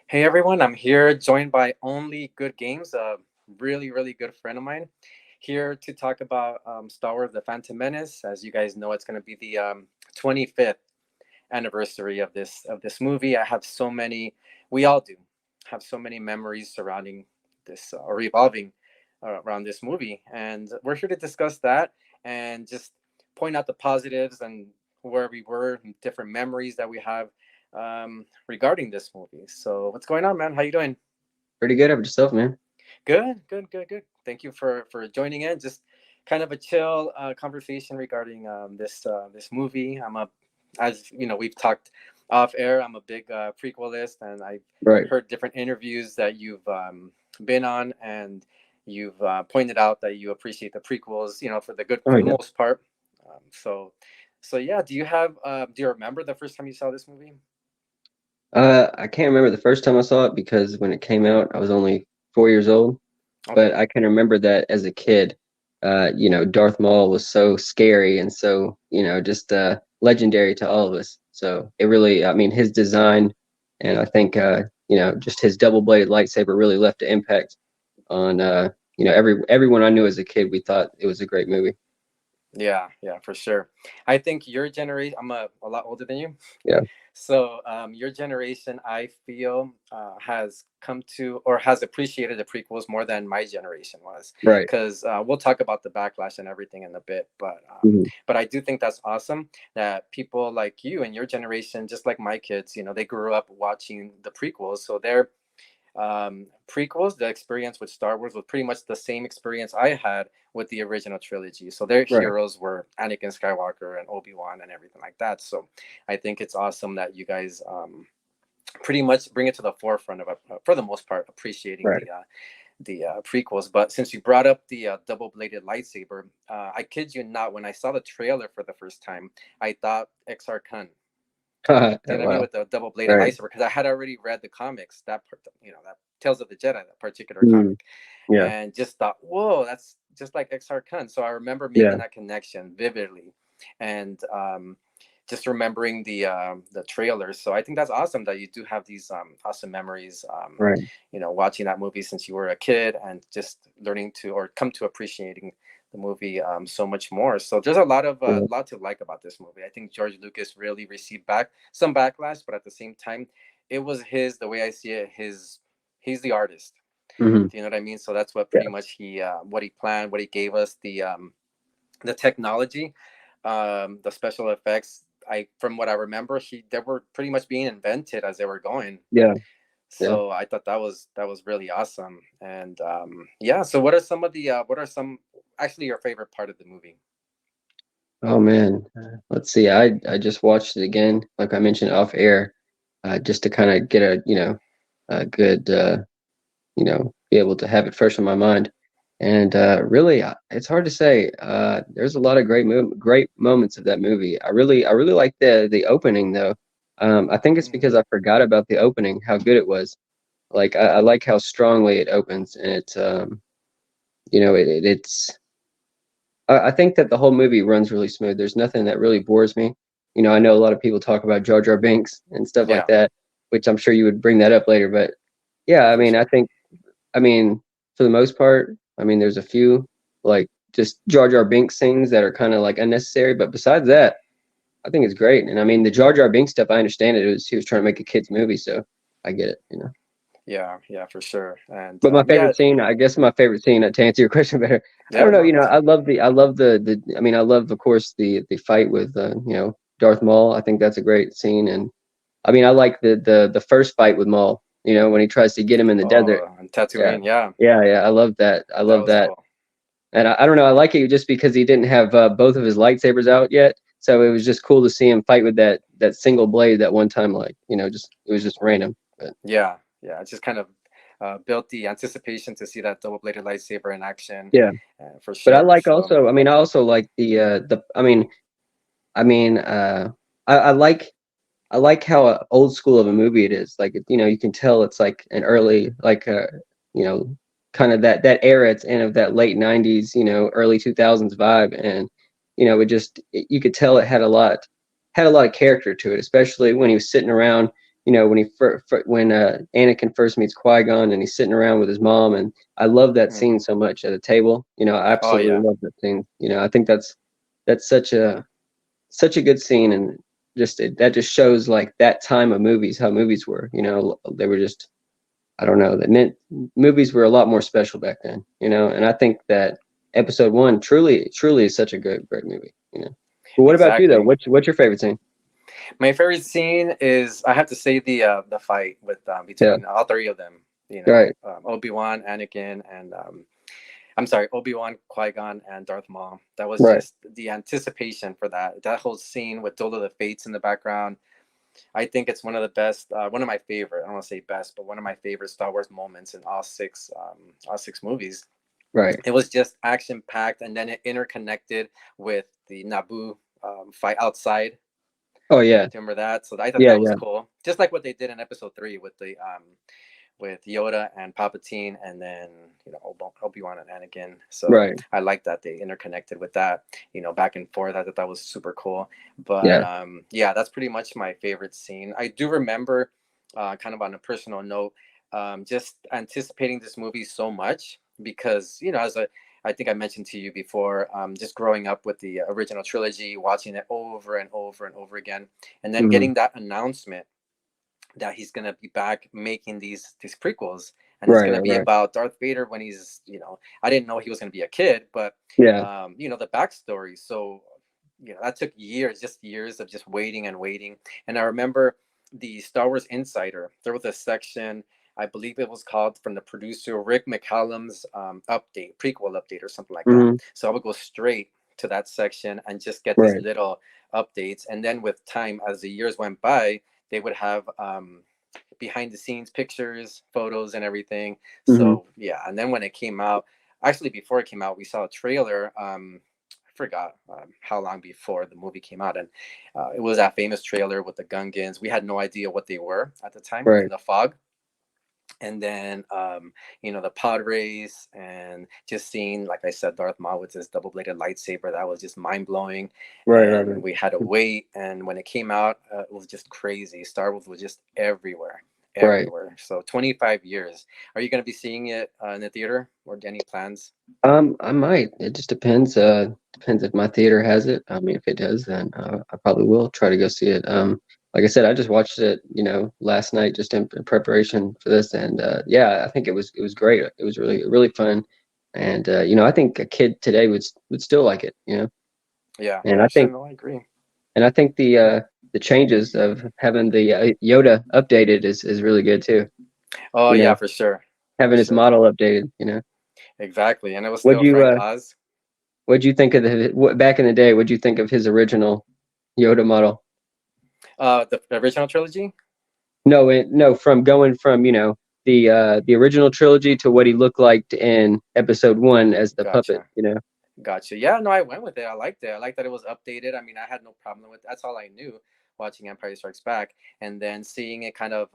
Hey everyone, I'm here joined by Only Good Games, a really good friend of mine, here to talk about Star Wars: The Phantom Menace. As you guys know, it's going to be the 25th anniversary of this movie. I have so many, we all do, have so many memories surrounding this or revolving around this movie, and we're here to discuss that and just point out the positives and where we were, and different memories that we have regarding this movie. So, what's going on, man? How you doing? Pretty good of yourself, man. Good. Thank you for joining in. Just kind of a chill conversation regarding this movie. As you know, we've talked off air. I'm a big prequelist, and I've Right. heard different interviews that you've been on, and you've pointed out that you appreciate the prequels. For the good, Oh for the yeah. most part. So yeah. Do you remember the first time you saw this movie? I can't remember the first time I saw it because when it came out, I was only 4 years old. Okay. But I can remember that as a kid, Darth Maul was so scary and so, just legendary to all of us. So it really, I mean, his design and I think, just his double-bladed lightsaber really left an impact on, everyone I knew as a kid. We thought it was a great movie. Yeah, for sure. I think your generation. I'm a lot older than you. Yeah. So your generation, I feel, has come to or has appreciated the prequels more than my generation was, Right. because we'll talk about the backlash and everything in a bit. Mhm. But I do think that's awesome that people like you and your generation, just like my kids, they grew up watching the prequels, so they're prequels. The experience with Star Wars was pretty much the same experience I had with the original trilogy. So their Right. heroes were Anakin Skywalker and Obi-Wan and everything like that. So I think it's awesome that you guys pretty much bring it to the forefront of, for the most part, appreciating Right. the prequels. But since you brought up the double-bladed lightsaber, I kid you not, when I saw the trailer for the first time, I thought Exar Kun. Oh, Do you know what I mean, wow. with the double-bladed Right. lightsaber? Because I had already read the comics, that Tales of the Jedi, that particular Mm. comic, Yeah. and just thought, whoa, that's just like Exar Kun. So I remember Yeah. making that connection vividly, and just remembering the trailers. So I think that's awesome that you do have these awesome memories. Right. Watching that movie since you were a kid and just learning to or come to appreciating the movie so much more. So there's a Yeah. lot to like about this movie. I think George Lucas really received back some backlash, but at the same time, it was his, the way I see it, his he's the artist. Mhm. Do you know what I mean? So that's what pretty Yeah. much he what he planned, what he gave us, the technology, the special effects. I From what I remember, he they were pretty much being invented as they were going. Yeah. Yeah. So I thought that was really awesome. And yeah, so what are some of the what are some actually your favorite part of the movie? Oh man. Let's see. I just watched it again, like I mentioned off air, just to kind of get a good be able to have it fresh in my mind. And really, it's hard to say. There's a lot of great moments of that movie. I really like the opening though. I think it's Mm, because I forgot about the opening, how good it was. Like I like how strongly it opens, and it's it's I think that the whole movie runs really smooth. There's nothing that really bores me. I know a lot of people talk about Jar Jar Binks and stuff like yeah, that, which I'm sure you would bring that up later. But yeah, I for mean, sure. I mean, for the most part, I mean, there's a few like just Jar Jar Binks things that are kind of like unnecessary. But besides that, I think it's great. And I mean, the Jar Jar Binks stuff, I understand it. He was trying to make a kids movie, so I get it. Yeah, for sure. And But my yeah, favorite scene, I guess my favorite scene, to answer your question better, I yeah, don't know, no, that's I love I mean, I love, of course, the fight with, Darth Maul. I think that's a great scene. And I mean, I like the first fight with Maul, when he tries to get him in the desert. oh, and Yeah. Tatooine, yeah, Yeah. I love that. I that love was that. cool. And I don't know, I like it just because he didn't have both of his lightsabers out yet. So it was just cool to see him fight with that single blade that one time, like, just, it was just random. But Yeah, it just kind of built the anticipation to see that double-bladed lightsaber in action, yeah. for But I sure. like So also, I mean, I also like I mean, I like how old school of a movie it is. Like, you can tell it's like an early, like, you know, kind of that era it's in, of that late '90s, early 2000s vibe, and you could tell it had a lot of character to it, especially when he was sitting around. when when Anakin first meets Qui-Gon and he's sitting around with his mom, and I love that Mm. scene so much at a table. I Oh absolutely yeah, love that scene. I think that's such a good scene, and that just shows like that time of movies, how movies were. They were just, I don't know, that meant movies were a lot more special back then. And I think that Episode One truly is such a great movie. But what about you though? exactly. What's your favorite scene? My favorite scene is, I have to say, the fight with Yeah, between all three of them. right, Obi-Wan, Anakin, and I'm sorry, Obi-Wan, Qui-Gon, and Darth Maul. That was right. just the anticipation for that whole scene with Duel of the Fates in the background. I think it's one of the best, one of my favorite. I don't want to say best, but one of my favorite Star Wars moments in all six movies. Right. It was just action packed, and then it interconnected with the Naboo fight outside. Oh yeah, Do you remember that? So I thought yeah, that was yeah. cool, just like what they did in Episode Three with the with Yoda and Palpatine, and then Obi Wan and Anakin. So Right. I like that they interconnected with that, back and forth. I thought that was super cool. But Yeah. yeah, that's pretty much my favorite scene. I do remember, kind of on a personal note, just anticipating this movie so much because as a I think I mentioned to you before, just growing up with the original trilogy, watching it over and over and over again, and then Hmm. getting that announcement that he's gonna be back making these prequels, and it's Right. gonna Right. be Right. about Darth Vader when he's I didn't know he was gonna be a kid, but Yeah. the backstory. So that took years, just years of just waiting and waiting. And I remember the Star Wars Insider. There was a section. I believe it was called from the producer Rick McCallum's update, prequel update, or something like that. Hmm. So I would go straight to that section and just get these Right. little updates. And then with time, as the years went by, they would have behind the scenes pictures, photos, and everything. Hmm. So yeah, and then when it came out, actually before it came out, we saw a trailer. I forgot how long before the movie came out, and it was that famous trailer with the Gungans. We had no idea what they were at the time in Right. the fog. And then the pod race, and just seeing, like I said, Darth Maul with his double-bladed lightsaber, that was just mind-blowing. Right. Right. And Right. we had to wait, and when it came out, it was just crazy. Star Wars was just everywhere, Right. everywhere. So 25 years. Are you going to be seeing it in the theater, or any plans? I might. It just depends. Depends if my theater has it. I mean, if it does, then I probably will try to go see it. Like I said, I just watched it, last night, just in preparation for this, and yeah, I think it was great. It was really fun, and I think a kid today would still like it. Yeah, And for I sure. think No, I agree. and I think the changes of having the Yoda updated is really good too. Oh You yeah, know, for sure, for having his sure. model updated. Exactly, and it was Would still you Frank Oz. What'd you think of back in the day? What'd you think of his original Yoda model? The original trilogy. No, no, from going from the original trilogy to what he looked like in Episode One as the puppet. Gotcha. Gotcha. Yeah, no, I went with it. I liked it. I liked that it was updated. I mean, I had no problem with it. That's all I knew watching Empire Strikes Back, and then seeing it kind of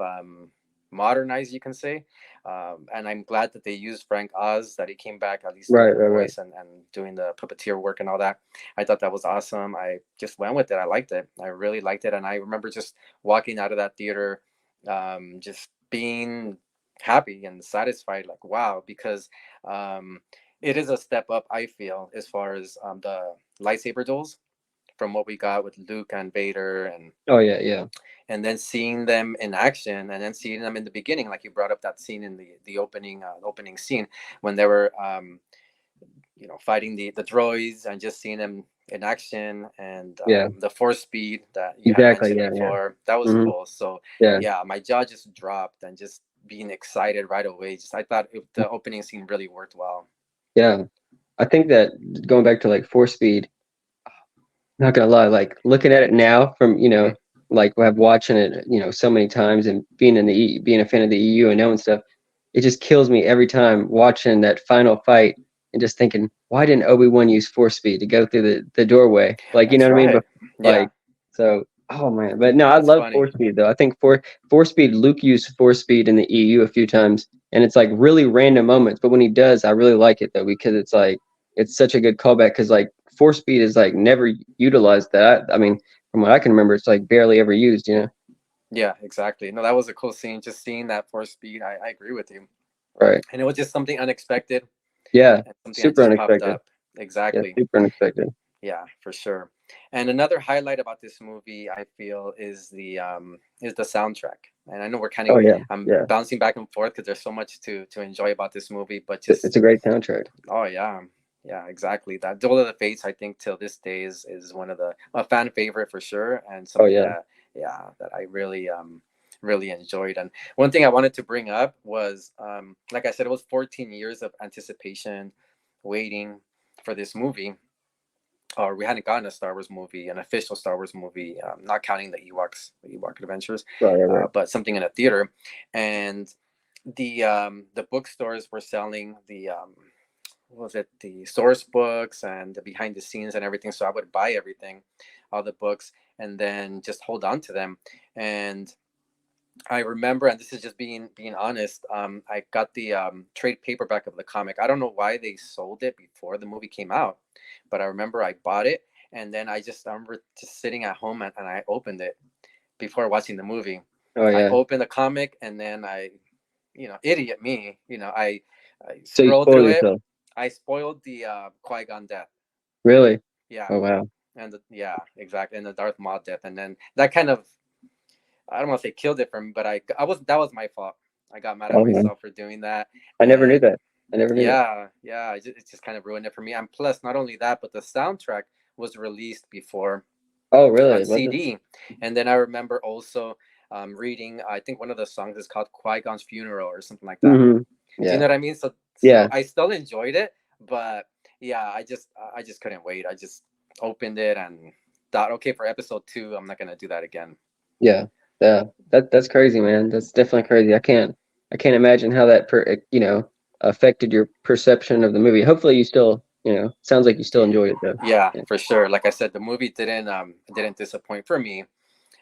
modernized, you can say. And I'm glad that they used Frank Oz, that he came back, at least Right, doing the right, right. voice and doing the puppeteer work and all that. I thought that was awesome. I just went with it. I liked it. I really liked it. And I remember just walking out of that theater, just being happy and satisfied, like, wow, because um, it is a step up, I feel, as far as the lightsaber duels from what we got with Luke and Vader, Oh yeah, yeah, and then seeing them in action, and then seeing them in the beginning, like you brought up that scene in the opening scene when they were fighting the droids, and just seeing them in action, and yeah. the force speed that you had Exactly. mentioned Yeah, yeah. before, that was Hmm. cool. So Yeah, yeah, my jaw just dropped, and just being excited right away. Just I thought the opening scene really worked well. yeah. I think that going back to like Force Speed, not gonna lie, like looking at it now from Hmm. like I've watching it so many times, and being a fan of the EU and knowing stuff, it just kills me every time watching that final fight and just thinking, why didn't Obi-Wan use force speed to go through the doorway? Like, you know That's what I mean? right. But Yeah, like, so, oh man, but no, I that's love funny. force speed though. I think force speed, Luke used force speed in the EU a few times, and it's like really random moments. But when he does, I really like it though, because it's like it's such a good callback. Because like force speed is like never utilized. That I mean, from what I can remember, it's like barely ever used. Yeah, exactly. No, that was a cool scene. Just seeing that force speed, I agree with you. Right. And it was just something unexpected Yeah. and something that Super just popped unexpected. up. Yeah, Exactly. super unexpected. Yeah, for sure. And another highlight about this movie, I feel, is the soundtrack. And I know we're kind of Oh yeah. I'm Yeah. bouncing back and forth because there's so much to enjoy about this movie, but just It's a great soundtrack. oh yeah, yeah, exactly. That Duel of the Fates, I think, till this day is one of the a fan favorite for sure, and Oh something yeah. that yeah that I really really enjoyed. And one thing I wanted to bring up was like I said, it was 14 years of anticipation, waiting for this movie. Or we hadn't gotten a Star Wars movie, an official Star Wars movie, not counting the Ewok Adventures, Right, right, right. but something in a theater, and the bookstores were selling what was it, the source books and the behind the scenes and everything. So I would buy everything, all the books, and then just hold on to them. And I remember, and this is just being honest. I got the trade paperback of the comic. I don't know why they sold it before the movie came out, but I remember I bought it, and then I remember just sitting at home and I opened it before watching the movie. Oh I yeah. opened the comic, and then idiot me, I So you scrolled spoil through it. yourself. I spoiled the Qui Gon death. Really? Yeah, Oh wow. and yeah, exactly, and the Darth Maul death, and then that kind of I don't want to say killed it for me, but I was that was my fault. I got mad at Oh man. myself for doing that, I never knew and that. I never knew that. yeah, it just kind of ruined it for me. And plus, not only that, but the soundtrack was released before Oh on really? Was it? CD, and then I remember also reading. I think one of the songs is called Qui Gon's Funeral or something like that. Mm-hmm. Do you Yeah. know what I mean? So Yeah. I still enjoyed it, but yeah, I just couldn't wait. I just opened it and thought, okay, for episode 2, I'm not gonna do that again. Yeah. Yeah. That's crazy, man. That's definitely crazy. I can't imagine how that affected your perception of the movie. Hopefully you still, sounds like you still enjoyed it though. Yeah, Yeah. for sure. Like I said, the movie didn't disappoint for me.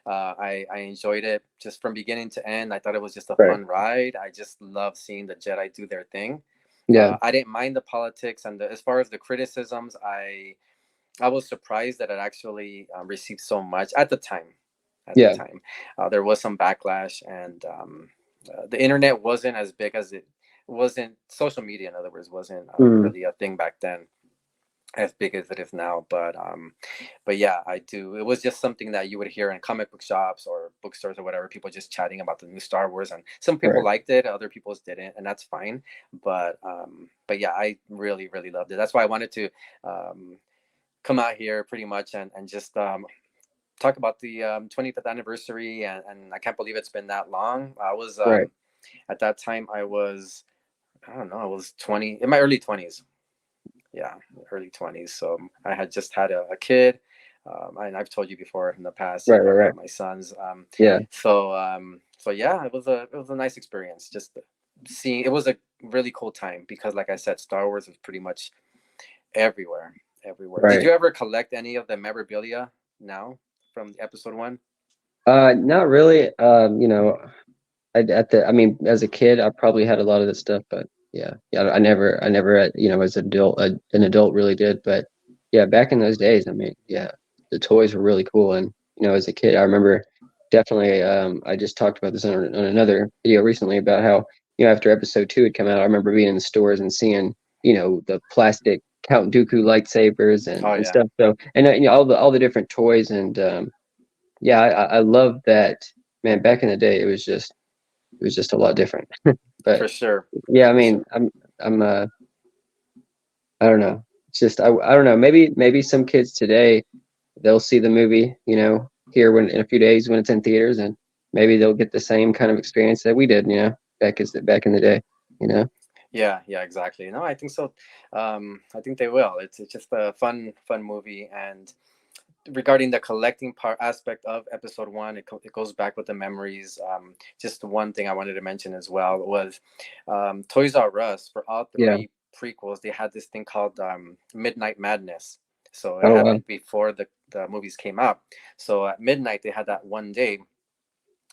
I enjoyed it just from beginning to end. I thought it was just a Right. fun ride. I just love seeing the Jedi do their thing. Yeah. I didn't mind the politics and as far as the criticisms, I was surprised that it actually received so much at the time. At the Yeah. time, there was some backlash, and the internet wasn't as big as it wasn't. Social media, in other words, wasn't Mm. really a thing back then as big as it is now. But yeah, I do. It was just something that you would hear in comic book shops or bookstores or whatever. People just chatting about the new Star Wars, and some people Right. liked it, other people didn't, and that's fine. But yeah, I really really loved it. That's why I wanted to um, come out here pretty much and just talk about the 25th anniversary, and I can't believe it's been that long. I was Right. at that time I don't know, I was 20 in my early 20s. Yeah, early 20s. So I had just had a kid. And I've told you before in the past, Right. Right. Right. about my sons. Yeah. So yeah, it was a nice experience. Just seeing it was a really cool time because, like I said, Star Wars is pretty much everywhere, everywhere. Did Right. you ever collect any of the memorabilia now from episode 1? Not really. I mean, as a kid, I probably had a lot of this stuff, but yeah, I never, as an adult really did. But yeah, back in those days, I mean, yeah, the toys were really cool. And, as a kid, I remember definitely, I just talked about this on another video recently about how, after episode 2 had come out, I remember being in the stores and seeing, the plastic Count Dooku lightsabers Oh and yeah, stuff. So, and, all the different toys. And, yeah, I love that, man. Back in the day, it was just a lot different. for But sure, yeah, I for mean, sure. I'm I don't know. It's just I don't know. Maybe some kids today they'll see the movie, here when in a few days when it's in theaters, and maybe they'll get the same kind of experience that we did, back in the day, you know. Yeah, yeah, exactly. No, I think so. I think they will. It's just a fun movie. And regarding the collecting part aspect of episode 1, it goes back with the memories. Just one thing I wanted to mention as well was Toys R Us for all Yeah. 3 prequels. They had this thing called Midnight Madness. So it Oh wow. happened before the movies came out. So at midnight they had that one day.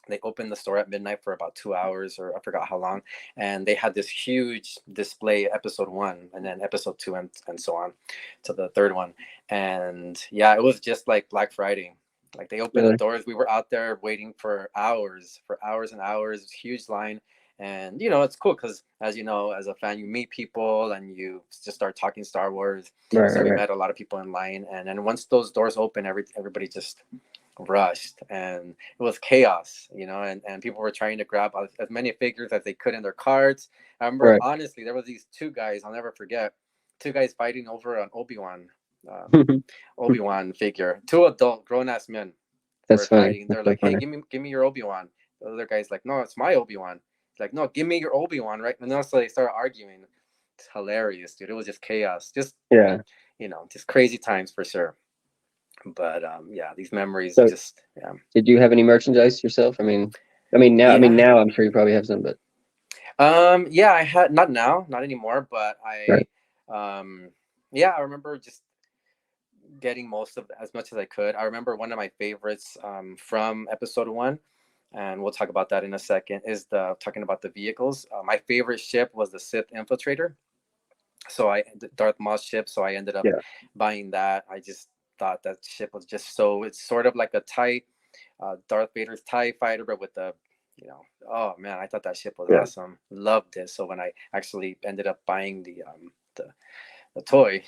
They opened the store at midnight for about 2 hours, or I forgot how long, and they had this huge display, episode 1, and then episode 2, and so on to the third one. And yeah, it was just like Black Friday. Like they opened the Really? doors. We were out there waiting for hours and hours. Huge line, and it's cool because, as you know, as a fan, you meet people and you just start talking Star Wars. Right, So right, we right. met a lot of people in line, and then once those doors open, everybody just rushed, and it was chaos, and people were trying to grab as many figures as they could in their carts. I remember, Right. honestly, there was these two guys I'll never forget, two guys fighting over an um, Obi-Wan figure. Two adult grown-ass men That's were funny. fighting. That's They're so like, "Hey, funny. give me your Obi-Wan." The other guy's like, "No, it's my Obi-Wan." He's like, "No, give me your Obi-Wan, right?" And also they started arguing. It's hilarious, dude. It was just chaos. Yeah. Just crazy times for sure. But yeah, these memories So, just, yeah. did you have any merchandise yourself? Yeah. Now I'm sure you probably have some, but Yeah, I had, not now, not anymore, but right. um yeah, I remember just getting most of as much as I could. I remember one of my favorites from episode 1, and we'll talk about that in a second, is the talking about the vehicles. My favorite ship was the Sith Infiltrator. So the Darth Maul's ship, so I ended up Yeah. buying that. I just thought that ship was just so, it's sort of like a TIE, Darth Vader's TIE fighter, but with you know, oh man, I thought that ship was Yeah. awesome. Loved it. So when I actually ended up buying the toy,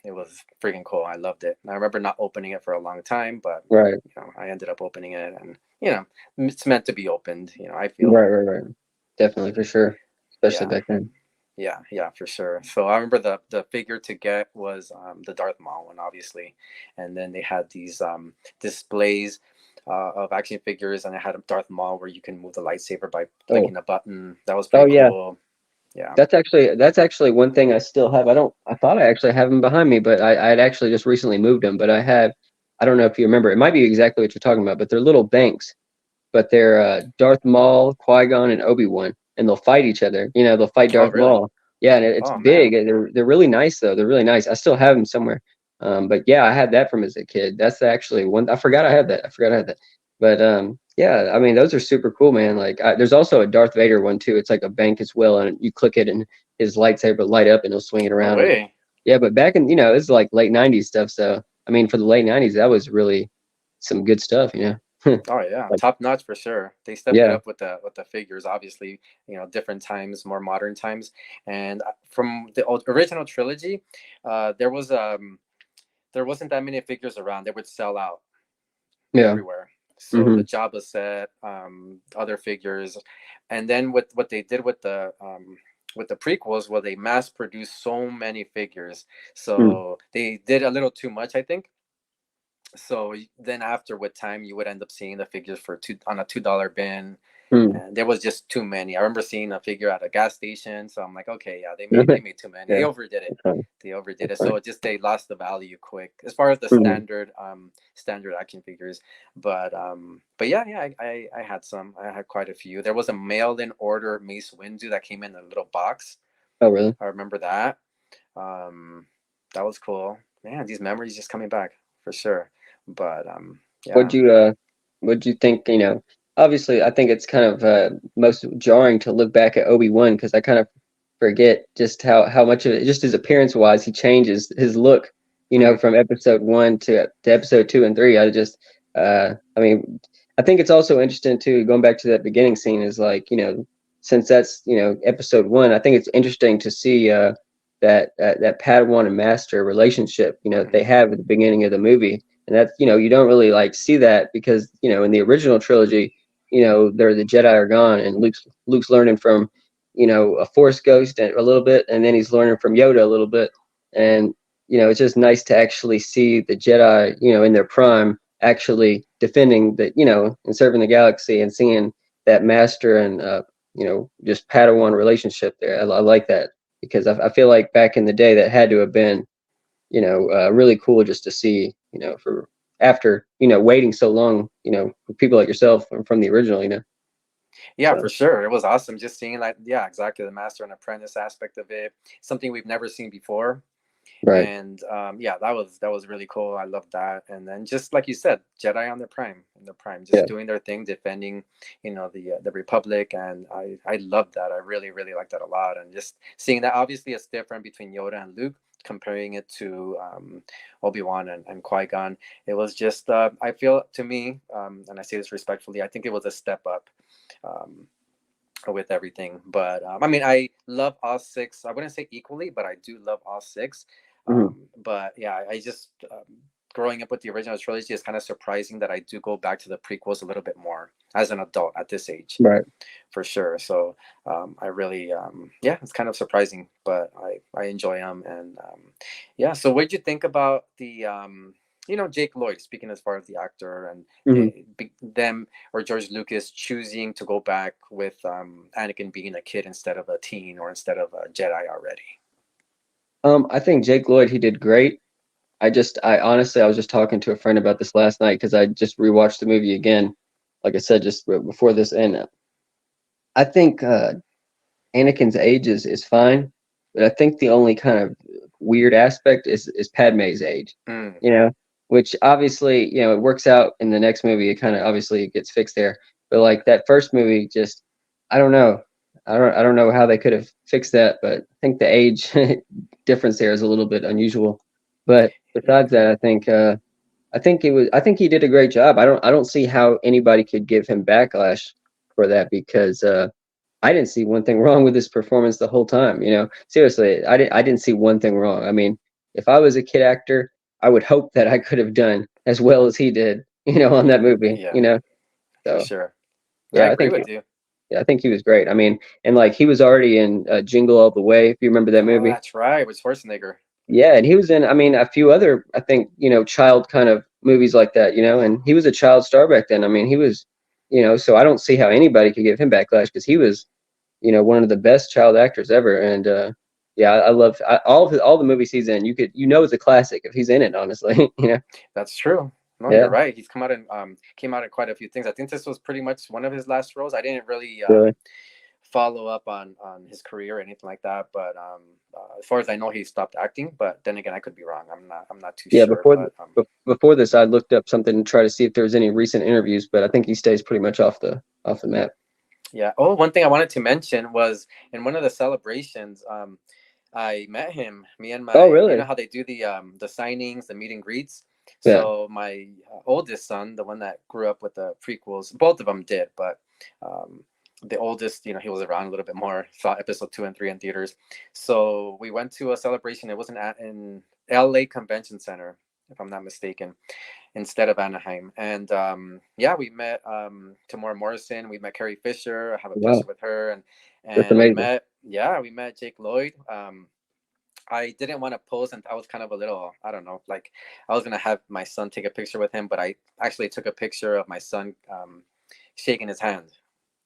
it was freaking cool. I loved it. And I remember not opening it for a long time, but Right. I ended up opening it, and it's meant to be opened. I feel. Right. Right. Right. Definitely for sure. Especially Yeah. back then. Yeah, for sure. So I remember the figure to get was the Darth Maul one, obviously, and then they had these displays of action figures, and I had a Darth Maul where you can move the lightsaber by Oh. clicking a button. That was Oh pretty yeah. cool. Yeah. That's actually one thing I still have. I thought I actually have them behind me, but I had actually just recently moved them. But I don't know if you remember. It might be exactly what you're talking about, but they're little banks, but they're Darth Maul, Qui-Gon, and Obi-Wan, and they'll fight each other. They'll fight Oh, Darth really? Maul. Yeah, and it's Oh, big. man. And they're really nice though. They're really nice. I still have them somewhere. But yeah, I had that from as a kid. That's actually one. I forgot I had that. I forgot I had that. But yeah, I mean those are super cool, man. Like there's also a Darth Vader one too. It's like a bank as well, and you click it, and his lightsaber light up, and he'll swing it No around. And way. yeah, but back in it's like late '90s stuff. So I mean, for the late '90s, that was really some good stuff. Oh yeah, Like top notch for sure. They stepped it yeah. up with the figures, obviously. Different times, more modern times, and from the original trilogy, there wasn't that many figures around. They would sell out Yeah. everywhere. So Hmm. the Jabba set, other figures, and then with what they did with the prequels, well, they mass produced so many figures, Mm. so they did a little too much, I think. So then after, with time, you would end up seeing the figures for two on a $2 bin, Mm. and there was just too many. I remember seeing a figure at a gas station, so I'm like, okay, yeah, they made too many. They Yeah, overdid it. that's funny. They overdid That's it. funny. So it just, they lost the value quick as far as the Mhm. standard action figures. But yeah, yeah, I had some. I had quite a few. There was a mailed-in order Mace Windu that came in a little box. Oh, really? I remember that. Um, that was cool. Man, these memories just coming back for sure. But What'd yeah. you uh, what'd you think? Obviously, I think it's kind of most jarring to look back at Obi-Wan because I kind of forget just how much of it, just his appearance wise, he changes his look. Mhm. From episode one to episode two and three. I mean, I think it's also interesting too. Going back to that beginning scene is like since that's episode one, I think it's interesting to see that Padawan and Master relationship that Mhm. they have at the beginning of the movie, and that's you don't really like see that because in the original trilogy, they're the Jedi are gone, and Luke's learning from a Force ghost a little bit, and then he's learning from Yoda a little bit, and it's just nice to actually see the Jedi in their prime actually defending and serving the galaxy and seeing that Master and just Padawan relationship there. I like that because I feel like back in the day that had to have been really cool just to see for after waiting so long for people like yourself from the original Yeah, for so sure. It was awesome just seeing, like, yeah, exactly, the master and apprentice aspect of it. Something we've never seen before. right. And yeah, that was really cool. I love that. And then, just like you said, Jedi on their prime, in the prime, just Yeah. doing their thing, defending, the Republic. And I love that. I really really like that a lot. And just seeing that, obviously it's different between Yoda and Luke. comparing it to Obi-Wan and Qui-Gon. It was just, I feel to me, and I say this respectfully, I think it was a step up. Um, with everything. But I mean, I love all six. I wouldn't say equally, but I do love all six. Mhm. But yeah, I just growing up with the original trilogy is kind of surprising that I do go back to the prequels a little bit more as an adult at this age, Right. for sure. So I really, yeah, it's kind of surprising, but I enjoy them. And yeah, so what did you think about the Jake Lloyd, speaking as far as the actor, and Mhm. them or George Lucas choosing to go back with Anakin being a kid instead of a teen or instead of a Jedi already? I think Jake Lloyd, he did great. I honestly, I was just talking to a friend about this last night because I just rewatched the movie again, like I said, just before this, and I think Anakin's age is fine, but I think the only kind of weird aspect is Padme's age, Mm, you know, which obviously, it works out in the next movie. It kind of obviously it gets fixed there, but like that first movie, just I don't know, I don't know how they could have fixed that, but I think the age difference there is a little bit unusual. But yeah, besides that, I think he did a great job. I don't see how anybody could give him backlash for that because I didn't see one thing wrong with his performance the whole time. Seriously, I didn't see one thing wrong. I mean, if I was a kid actor, I would hope that I could have done as well as he did, on that movie. yeah, for So sure. I yeah, agree with you. I think he was great. I mean, and like he was already in Jingle All the Way, if you remember that Oh, movie. that's right, with Schwarzenegger. Yeah, and he was in, I mean, a few other, I think, child kind of movies like that, and he was a child star back then. I mean, he was, so I don't see how anybody could give him backlash because he was, one of the best child actors ever. And yeah, I love all the movies he's in. It's a classic if he's in it, honestly. That's true. No, you're Yeah, right. He's came out in quite a few things. I think this was pretty much one of his last roles. I didn't really really. follow up on his career or anything like that, but as far as I know, he stopped acting. But then again, I could be wrong. I'm not too Yeah, sure. But before this, I looked up something to try to see if there was any recent interviews, but I think he stays pretty much off the map. yeah. Oh, one thing I wanted to mention was in one of the celebrations. I met him. Me and Oh, my, you know really? how they do the signings, the meet and greets. Yeah. So my oldest son, the one that grew up with the prequels, both of them did, but um, the oldest, he was around a little bit more. Saw episode 2 and 3 in theaters. So we went to a celebration. It was in L.A. Convention Center, if I'm not mistaken, instead of Anaheim. And yeah, we met Tamora Morrison. We met Carrie Fisher. I have a picture Wow, with her, and that's we amazing. met. Yeah, we met Jake Lloyd. I didn't want to pose, and I was kind of a little, I don't know, like I was gonna have my son take a picture with him, but I actually took a picture of my son shaking his hand.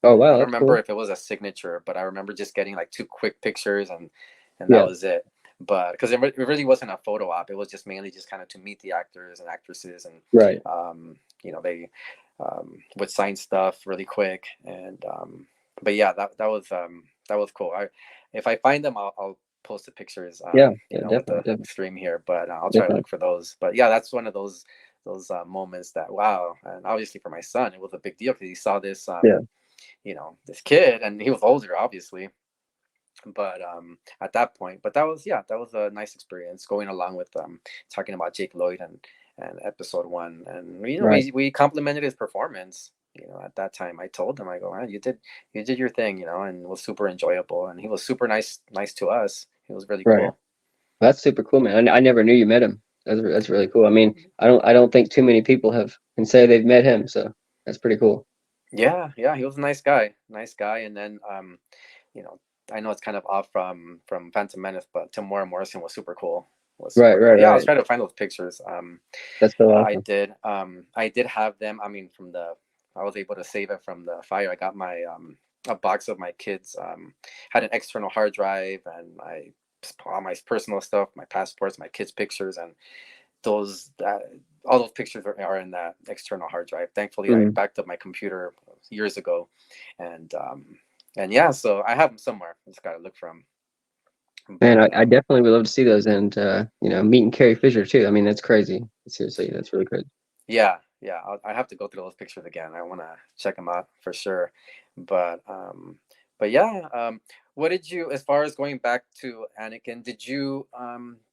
Oh, And I wow, don't that's remember cool. if it was a signature, but I remember just getting like two quick pictures, and that Yeah, was it. But because it really wasn't a photo op, it was just mainly just kind of to meet the actors and actresses, and right, they would sign stuff really quick. And but yeah, that was cool. If I find them, I'll post the pictures, yeah, yeah, with definitely, the definitely, stream here. But I'll try to definitely. look for those. But yeah, that's one of those moments that, wow. And obviously for my son, it was a big deal because he saw this Yeah, this kid, and he was older, obviously. But at that point, but that was a nice experience going along with talking about Jake Lloyd and episode one. And right, we complimented his performance. At that time, I told him, I go, man, you did your thing, and it was super enjoyable, and he was super nice to us. He was really right. cool. That's super cool, man. I never knew you met him. That's really cool. I mean, I don't think too many people can say they've met him, so that's pretty cool. Yeah, yeah, he was a nice guy. And then you know, I know it's kind of off from Phantom Menace, but Tamora Morrison was super cool. Was Right, super right, cool. Yeah, I was right. trying to find those pictures. That's so I awesome. did. I did have them. I mean, I was able to save it from the fire. I got my a box of my kids. Had an external hard drive and all my personal stuff, my passports, my kids' pictures, and those all those pictures are in that external hard drive. Thankfully, I Mm. backed up my computer years ago, and yeah, so I have them somewhere. I just gotta look for them. Man, But I definitely would love to see those and meeting Carrie Fisher too. I mean, that's crazy. Seriously, that's really crazy. yeah, I have to go through those pictures again. I want to check them out for sure. But But yeah, what did you, as far as going back to Anakin, did you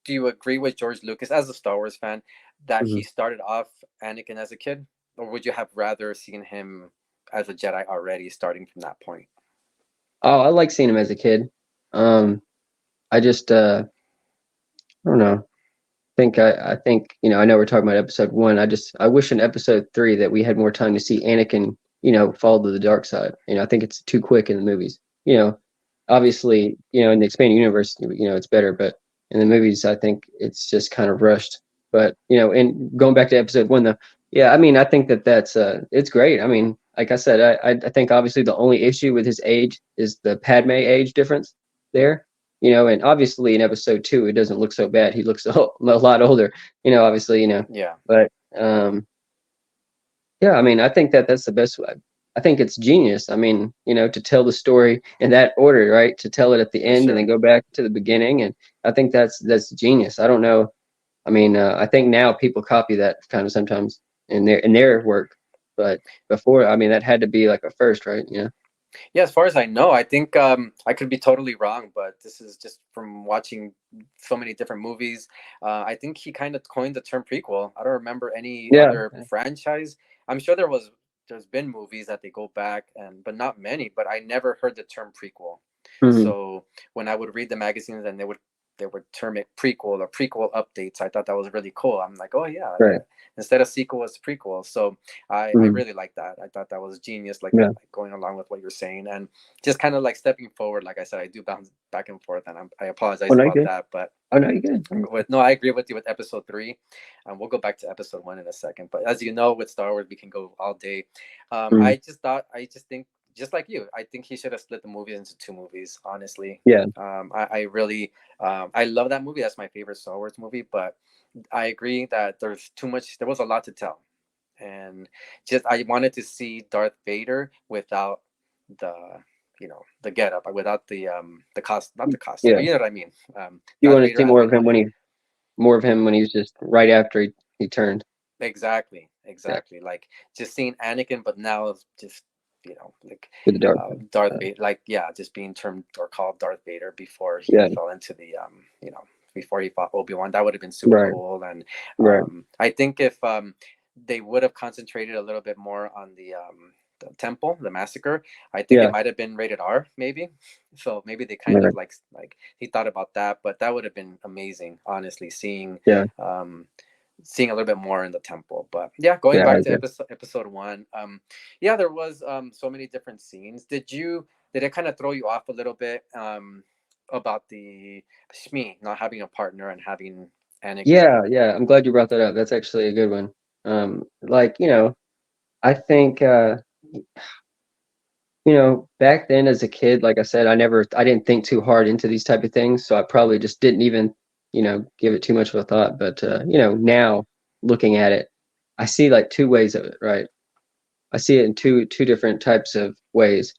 do you agree with George Lucas as a Star Wars fan that he Mhm. started off Anakin as a kid, or would you have rather seen him as a Jedi already starting from that point? Oh, I like seeing him as a kid. Um, I just I don't know. I think I know we're talking about episode one. I wish in episode three that we had more time to see Anakin fall to the dark side. I think it's too quick in the movies. Obviously in the expanded universe it's better, but in the movies I think it's just kind of rushed. But and going back to episode one though, yeah, I mean I think that's it's great. I mean, like I said, I think obviously the only issue with his age is the Padme age difference there. And obviously in episode two, it doesn't look so bad. He looks a lot older, obviously, Yeah, but yeah, I mean, I think that's the best way. I think it's genius. I mean, to tell the story in that order, right? To tell it at the for end and then sure. go back to the beginning. And I think that's genius. I don't know. I mean, I think now people copy that kind of sometimes in their work, but before, I mean, that had to be like a first, right? Yeah. Yeah, as far as I know, I think I could be totally wrong, but this is just from watching so many different movies. I think he kind of coined the term prequel. I don't remember any Yeah. other franchise. I'm sure there's been movies that they go back and but not many. But I never heard the term prequel. Hmm. So when I would read the magazines and they would term it prequel or prequel updates, I thought that was really cool. I'm like, oh yeah, Right. instead of sequel, it's prequel. So I Hmm. really like that. I thought that was genius, Yeah. like going along with what you're saying, and just kind of like stepping forward. Like I said, I do bounce back and forth, and I Oh, apologize no, you about good. that. But Oh, no, you good. with no, I agree with you with episode three. We'll go back to episode one in a second. But as you know, with Star Wars, we can go all day. Mhm. I just think, just like you, I think he should have split the movie into two movies. Honestly, Yeah. I really, I love that movie. That's my favorite Star Wars movie. But I agree that there's too much. There was a lot to tell, and just I wanted to see Darth Vader without the the getup, without the cost, not the costume, but Yeah. you know what I mean. You Darth want to Vader see as more we of know him him. when he was just right after he turned. Exactly, Yeah. exactly. Like just seeing Anakin, but now it's just like With the dark side. Darth Uh, Vader, like yeah, just being termed or called Darth Vader before he yeah. fell into the before he fought Obi-Wan. That would have been super Right. cool. And Right. I think if they would have concentrated a little bit more on the temple, the massacre, I think it Yeah. might have been rated R, maybe. So maybe they kind of Right. like he thought about that, but that would have been amazing, honestly, Yeah. um seeing a little bit more in the temple. But yeah, going Yeah. I back to agree. episode one, yeah, there was so many different scenes. Did it kind of throw you off a little bit about the Shmi not having a partner and having Anakin? Yeah. Yeah. I'm glad you brought that up. That's actually a good one. Like I think back then as a kid, like I said, I didn't think too hard into these type of things, so I probably just didn't even give it too much of a thought. But now looking at it, I see like two ways of it, right? I see it in two different types of ways.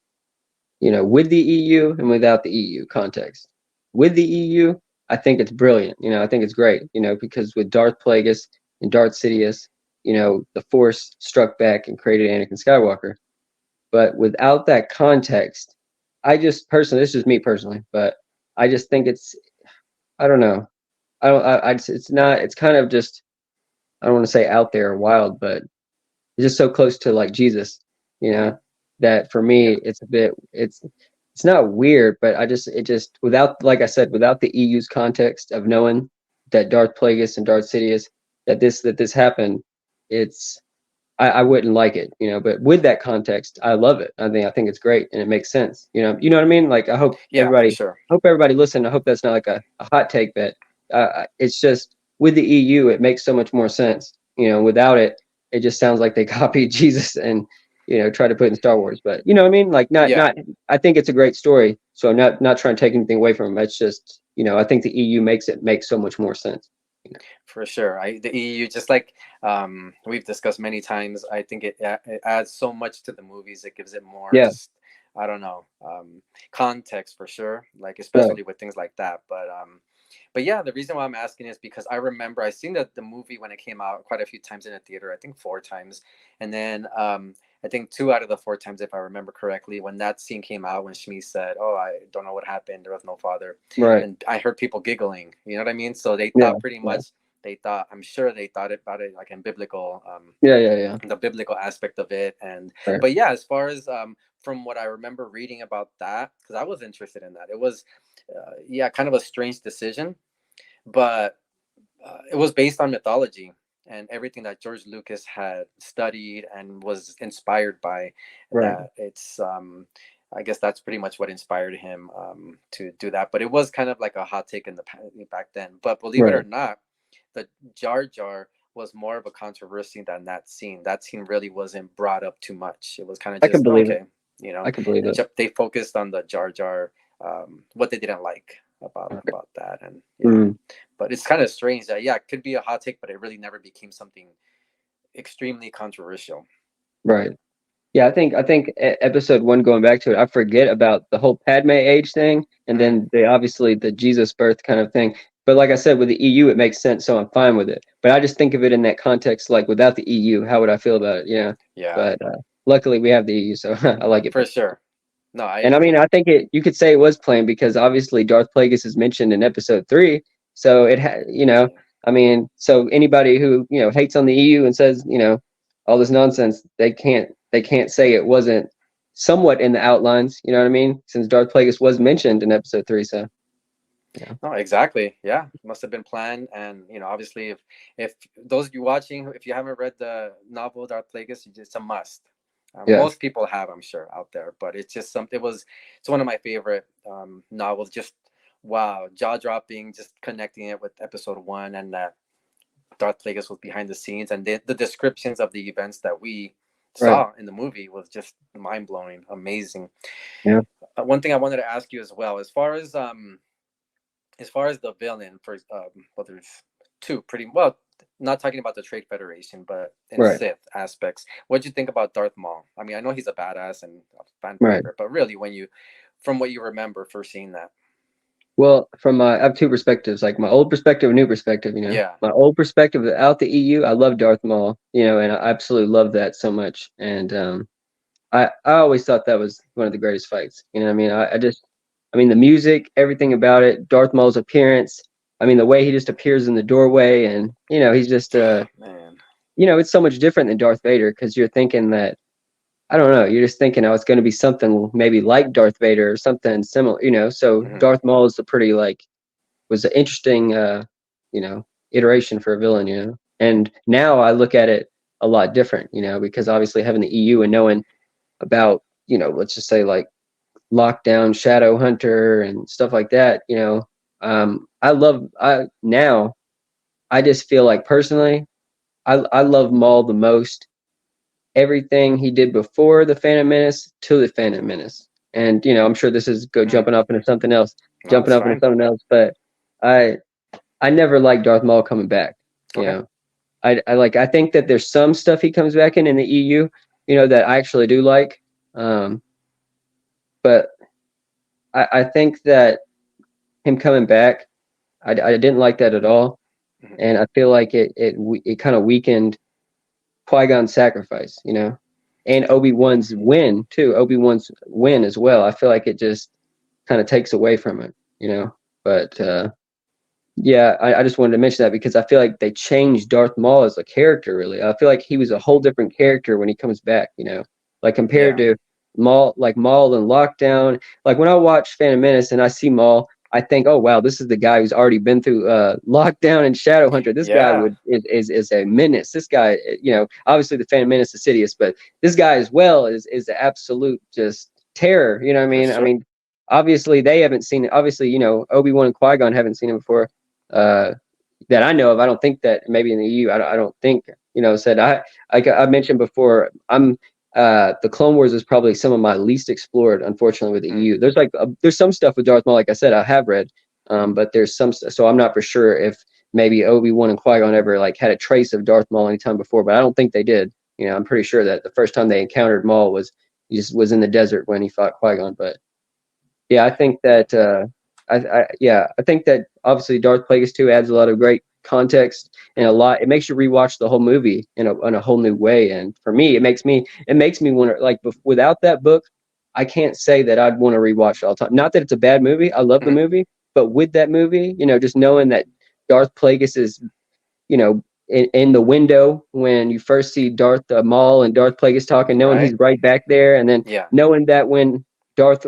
With the EU and without the EU context. With the EU, I think it's brilliant. I think it's great. Because with Darth Plagueis and Darth Sidious, the Force struck back and created Anakin Skywalker. But without that context, I just personally, this is just me personally, but I just think I don't know. I don't, it's not, it's kind of just, I don't want to say out there or wild, but it's just so close to like Jesus, you Hmm. know, that for Yeah, me it's not weird, but it just without like I said, without the EU's context of knowing that Darth Plagueis and Darth Sidious that this happened, it's I wouldn't like it, but with that context, I love it. I think it's great and it makes sense. You know what I mean? Like yeah, for sure. hope everybody listen. I hope that's not like a hot take, but it's just with the EU, it makes so much more sense. Without it, it just sounds like they copied Jesus and try to put it in Star Wars. But you know what I mean? Like Yeah, not. I think it's a great story, so I'm not trying to take anything away from it. It's just I think the EU makes it make so much more sense. for sure. The EU, just like we've discussed many times, I think it adds so much to the movies. It gives it more Yeah. just I don't know context for sure. Like Right. especially with things like that. But yeah, the reason why I'm asking is because I remember I seen the movie when it came out quite a few times in a theater. I think four times, and then I think 2 out of the 4 times, if I remember correctly, when that scene came out, when Shmi said, "Oh, I don't know what happened. There was no father," Right. and I heard people giggling. You know what I mean? So they Yeah. thought pretty Yeah. much. They thought, I'm sure they thought about it like in biblical, Yeah. Yeah. Yeah. the biblical aspect of it. And Right. but yeah, as far as from what I remember reading about that, because I was interested in that, it was yeah, kind of a strange decision, but it was based on mythology and everything that George Lucas had studied and was inspired by. Right. That it's I guess that's pretty much what inspired him to do that. But it was kind of like a hot take in the back then. But believe it or Right. not, the Jar Jar was more of a controversy than that scene. That scene really wasn't brought up too much. It was kind of I can just believe it. okay, you know. I can believe it. They focused on the Jar Jar, what they didn't like Okay. about that, and yeah. Mm, But it's kind of strange that yeah, it could be a hot take, but it really never became something extremely controversial. right. Yeah, I think episode one, going back to it, I forget about the whole Padme age thing, and Mm, then they obviously the Jesus birth kind of thing. But like I said, with the EU, it makes sense, so I'm fine with it. But I just think of it in that context, like without the EU, how would I feel about it? Yeah. yeah, But luckily, we have the EU, so I like it for better. sure. No, I And I mean, agree. I think it. You could say it was planned because obviously Darth Plagueis is mentioned in episode three, so it had, Yeah. I mean, so anybody who hates on the EU and says all this nonsense, they can't say it wasn't somewhat in the outlines. You know what I mean? Since Darth Plagueis was mentioned in episode three, so yeah, No, exactly. Yeah, must have been planned, and obviously, if those of you watching, if you haven't read the novel Dark Plagueis, it's a must. yeah, Most people have, I'm sure, out there, but it's just something. It's one of my favorite novels. Just wow, jaw dropping. Just connecting it with episode one, and that Darth Plagueis was behind the scenes, and the descriptions of the events that we right, saw in the movie was just mind blowing, amazing. yeah, One thing I wanted to ask you as well, as far as the villain for well, there's two pretty well. Not talking about the Trade Federation, but in right, Sith aspects. What do you think about Darth Maul? I mean, I know he's a badass and a fan right. favorite, but really, from what you remember first seeing that, Well, from my, I have two perspectives, like my old perspective and new perspective. yeah, My old perspective without the EU, I love Darth Maul, and I absolutely love that so much. And I always thought that was one of the greatest fights. You know what I mean? I mean, the music, everything about it, Darth Maul's appearance. I mean, the way he just appears in the doorway, and he's just man, it's so much different than Darth Vader because you're thinking that I don't know, you're just thinking, oh, it's going to be something maybe like Darth Vader or something similar. So hmm Darth Maul is a pretty like was an interesting iteration for a villain. And now I look at it a lot different. Because obviously having the EU and knowing about let's just say like Lockdown, Shadow Hunter, and stuff like that. I now I just feel like personally I love Maul the most. Everything he did before the Phantom Menace to the Phantom Menace, and I'm sure this is go mm, jumping up into something else, no, it's fine. but I I never liked Darth Maul coming back. You Okay, know, I think that there's some stuff he comes back in the EU, that I actually do like. Um, but I think that him coming back, I didn't like that at all, hmm and I feel like it kind of weakened Qui-Gon's sacrifice, and Obi-Wan's win too. Obi-Wan's win as well. I feel like it just kind of takes away from it. But yeah, I just wanted to mention that because I feel like they changed Darth Maul as a character. Really, I feel like he was a whole different character when he comes back. Like compared yeah, to Maul, like Maul in Lockdown. Like when I watch Phantom Menace and I see Maul, I think, oh wow, this is the guy who's already been through Lockdown and Shadowhunter. This guy yeah, would is a menace. This guy, obviously the Phantom Menace is Sidious, but this guy as well is the absolute just terror. You know what I for mean? I sure. mean, obviously they haven't seen it. Obviously, Obi-Wan and Qui-Gon haven't seen him before uh, that I know of. I don't think that maybe in the EU. I don't think said like I mentioned before. The Clone Wars is probably some of my least explored, unfortunately, with the Mm, EU. There's some stuff with Darth Maul, like I said, I have read, but there's some. So I'm not for sure if maybe Obi-Wan and Qui-Gon ever like had a trace of Darth Maul anytime before, but I don't think they did. I'm pretty sure that the first time they encountered Maul was he just was in the desert when he fought Qui-Gon. But yeah, I think that yeah, I think that obviously Darth Plagueis 2 adds a lot of great context and a lot. It makes you rewatch the whole movie in a whole new way. And for me, it makes me want to, like, without that book, I can't say that I'd want to rewatch it all the time. Not that it's a bad movie. I love the Mhm. movie, but with that movie, just knowing that Darth Plagueis is, in the window when you first see Darth Maul and Darth Plagueis talking, knowing Right. he's right back there, and then Yeah. knowing that when Darth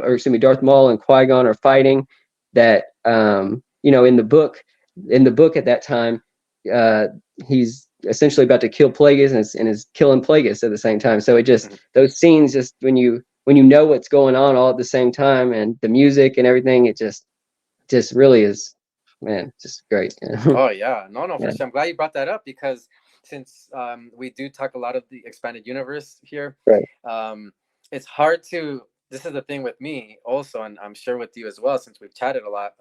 Maul and Qui-Gon are fighting, that in the book at that time, uh, he's essentially about to kill Plagueis and is killing Plagueis at the same time. So it just Mhm. those scenes, just when you know what's going on all at the same time, and the music and everything, it just really is, man, just great. Oh yeah, no, no, for Yeah, sure. I'm glad you brought that up because since we do talk a lot of the expanded universe here, right. um, it's hard to. This is the thing with me also, and I'm sure with you as well, since we've chatted a lot.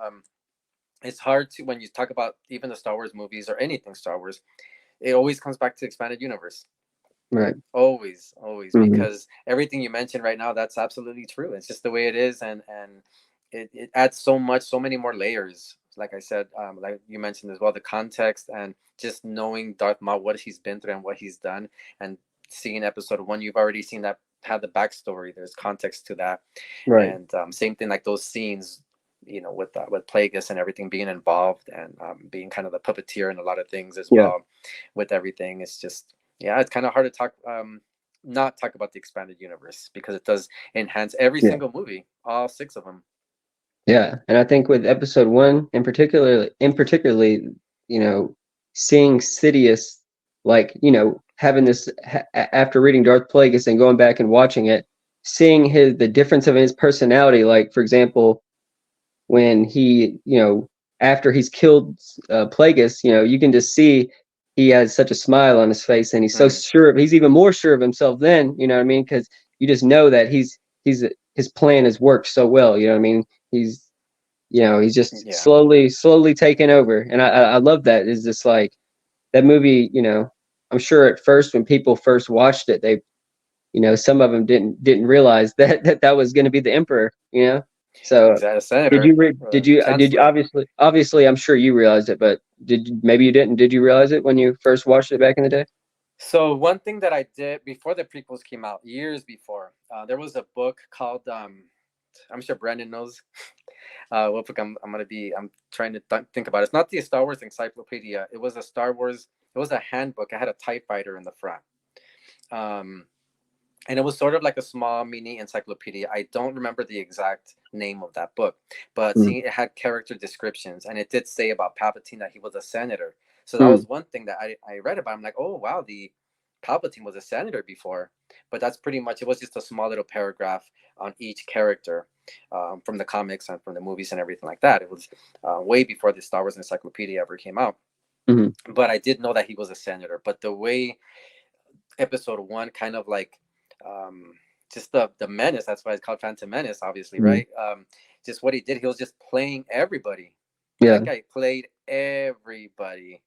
It's hard to when you talk about even the Star Wars movies or anything Star Wars, it always comes back to expanded universe. Right. Always, always, Hmm. because everything you mentioned right now, that's absolutely true. It's just the way it is, and it adds so much, so many more layers. Like I said, like you mentioned as well, the context and just knowing Darth Maul, what he's been through and what he's done, and seeing episode one, you've already seen that had the backstory. There's context to that, Right. and same thing like those scenes, with Plagueis and everything being involved and being kind of the puppeteer and a lot of things as Yeah. well. With everything, it's just yeah, it's kind of hard to not talk about the expanded universe because it does enhance every Yeah. single movie, all six of them. Yeah. And I think with episode one, in particularly, you know, seeing Sidious, like, having this after reading Darth Plagueis and going back and watching it, seeing the difference of his personality. Like, for example, when after he's killed Plagueis, you can just see he has such a smile on his face, and he's so Mm, sure. He's even more sure of himself then. You know what I mean? Because you just know that his plan has worked so well. You know what I mean? He's just yeah, slowly taking over, and I love that. Is just like that movie. I'm sure at first when people first watched it, some of them didn't realize that was going to be the emperor. So exactly. did Senator, you did you chancellor. obviously I'm sure you realized it, but maybe you didn't. Did you realize it when you first watched it back in the day? So one thing that I did before the prequels came out, years before, there was a book called. I'm sure Brandon knows. What book I'm trying to think about. It's not the Star Wars encyclopedia. It was a Star Wars. It was a handbook. I had a Tie Fighter in the front. Um, and it was sort of like a small mini encyclopedia. I don't remember the exact name of that book, but Mm, seeing it had character descriptions, and it did say about Palpatine that he was a senator. So that mm, was one thing that I read about. I'm like, oh wow, the Palpatine was a senator before, but that's pretty much it. Was just a small little paragraph on each character from the comics and from the movies and everything like that. It was way before the Star Wars Encyclopedia ever came out. mm, But I did know that he was a senator. But the way episode one kind of like um just the menace, that's why it's called Phantom Menace, obviously, mm. right? Just what he did, he was just playing everybody. That Yeah, guy played everybody,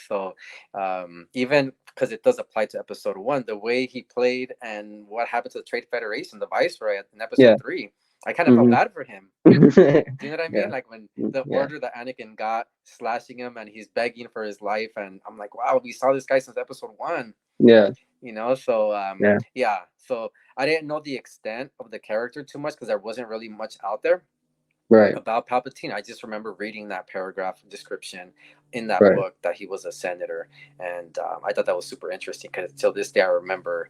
so even because it does apply to episode one, the way he played and what happened to the Trade Federation, the viceroy in episode yeah. three, I kind of felt Hmm. bad for him. Do you know what I mean? Yeah, Like when mm, the yeah, order that Anakin got, slashing him and he's begging for his life, and I'm like, wow, we saw this guy since episode one. yeah, So yeah. yeah, so I didn't know the extent of the character too much because there wasn't really much out there Right, about Palpatine. I just remember reading that paragraph description in that right. book that he was a senator, and I thought that was super interesting because till this day I remember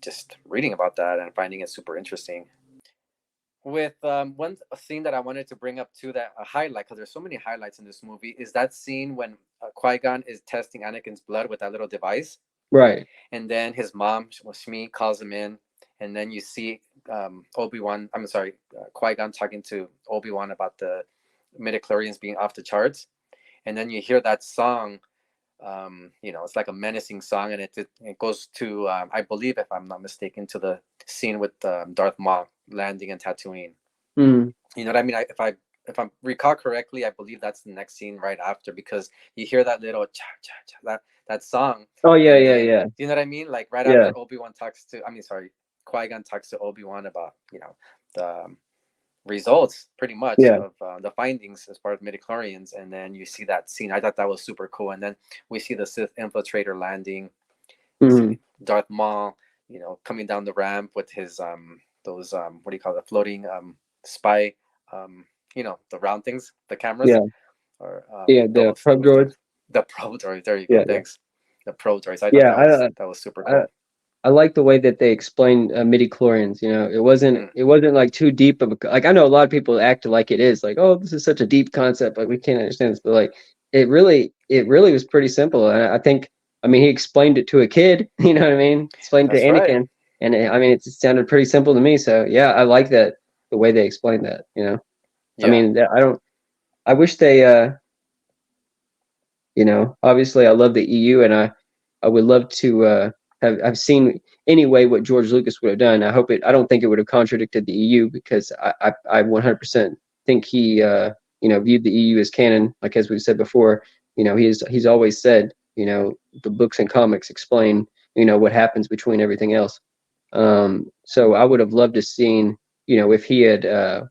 just reading about that and finding it super interesting. With one scene that I wanted to bring up too, that a highlight, because there's so many highlights in this movie, is that scene when Qui-Gon is testing Anakin's blood with that little device, Right. and then his mom, Shmi, calls him in, and then you see Obi-Wan. I'm sorry, Qui-Gon talking to Obi-Wan about the midichlorians being off the charts, and then you hear that song. It's like a menacing song, and it goes to I believe, if I'm not mistaken, to the scene with Darth Maul landing in Tatooine. Mm. You know what I mean? If I recall correctly, I believe that's the next scene right after, because you hear that little cha cha cha, that song, Oh yeah, and yeah, then yeah, you know what I mean? Like right yeah. after Obi Wan talks to, I mean, sorry, Qui Gon talks to Obi Wan about the results pretty much Yeah. of the findings as far as midichlorians, and then you see that scene. I thought that was super cool. And then we see the Sith infiltrator landing, Hmm. see Darth Maul, coming down the ramp with his those what do you call it, floating spy, um the round things, the cameras, Yeah. or Yeah. The probe those droids. things, the pro droids. There you go, Yeah. Yeah. thanks. The pro droids. I thought Yeah. that was super I cool. I like the way that they explained midi-chlorians. Mm, It wasn't like too deep of a, like, I know a lot of people act like it is like, oh, this is such a deep concept, like we can't understand this, but like it really was pretty simple. And I think, I mean, he explained it to a kid, you know what I mean? Explained to that's right. Anakin, and I mean, it sounded pretty simple to me. So yeah, I like that the way they explained that. I Yeah. mean, I don't. I wish they obviously I love the EU, and I would love to have seen anyway what George Lucas would have done. I don't think it would have contradicted the EU, because I 100% think he viewed the EU as canon, like as we've said before. He's always said, the books and comics explain what happens between everything else. So I would have loved to seen, if he had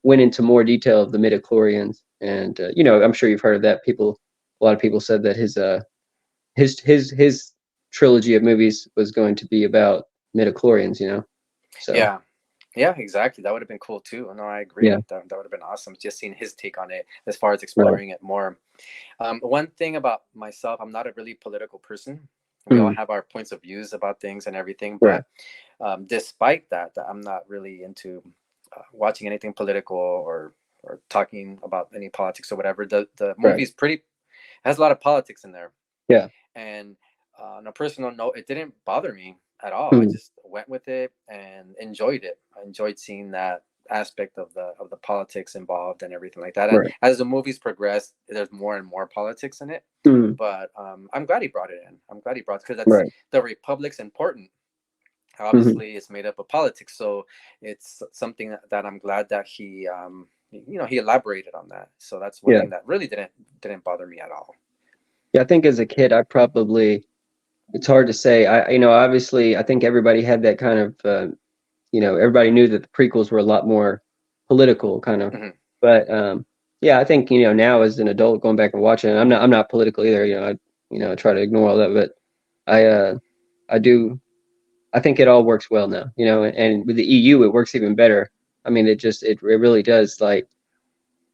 went into more detail of the midichlorians, and I'm sure you've heard of that. A lot of people said that his trilogy of movies was going to be about midichlorians. So Yeah. Yeah, exactly. That would have been cool too. No, I yeah, agree. That would have been awesome. Just seeing his take on it as far as right. exploring it more. One thing about myself, I'm not a really political person. We all Mm, have our points of views about things and everything, right, but despite that I'm not really into watching anything political, or talking about any politics or whatever. The right. movie's pretty has a lot of politics in there, Yeah. and on a personal note, it didn't bother me at all. I Mm, just went with it and enjoyed it. I enjoyed seeing that aspect of the politics involved and everything like that. And right. as the movies progress, there's more and more politics in it. Mm, But I'm glad he brought it in. I'm glad he brought, because that's right. the republic's important. Hmm. Obviously, it's made up of politics, so it's something that I'm glad that he elaborated on that. So that's one Yeah. thing that really didn't bother me at all. Yeah. I think as a kid, I probably, it's hard to say. Obviously, I think everybody had that kind of, everybody knew that the prequels were a lot more political, kind of. Hmm. But yeah, I think now as an adult going back and watching it, I'm not political either. I try to ignore all that, but I I do. I think it all works well now. And with the EU, it works even better. I mean, it really does. Like,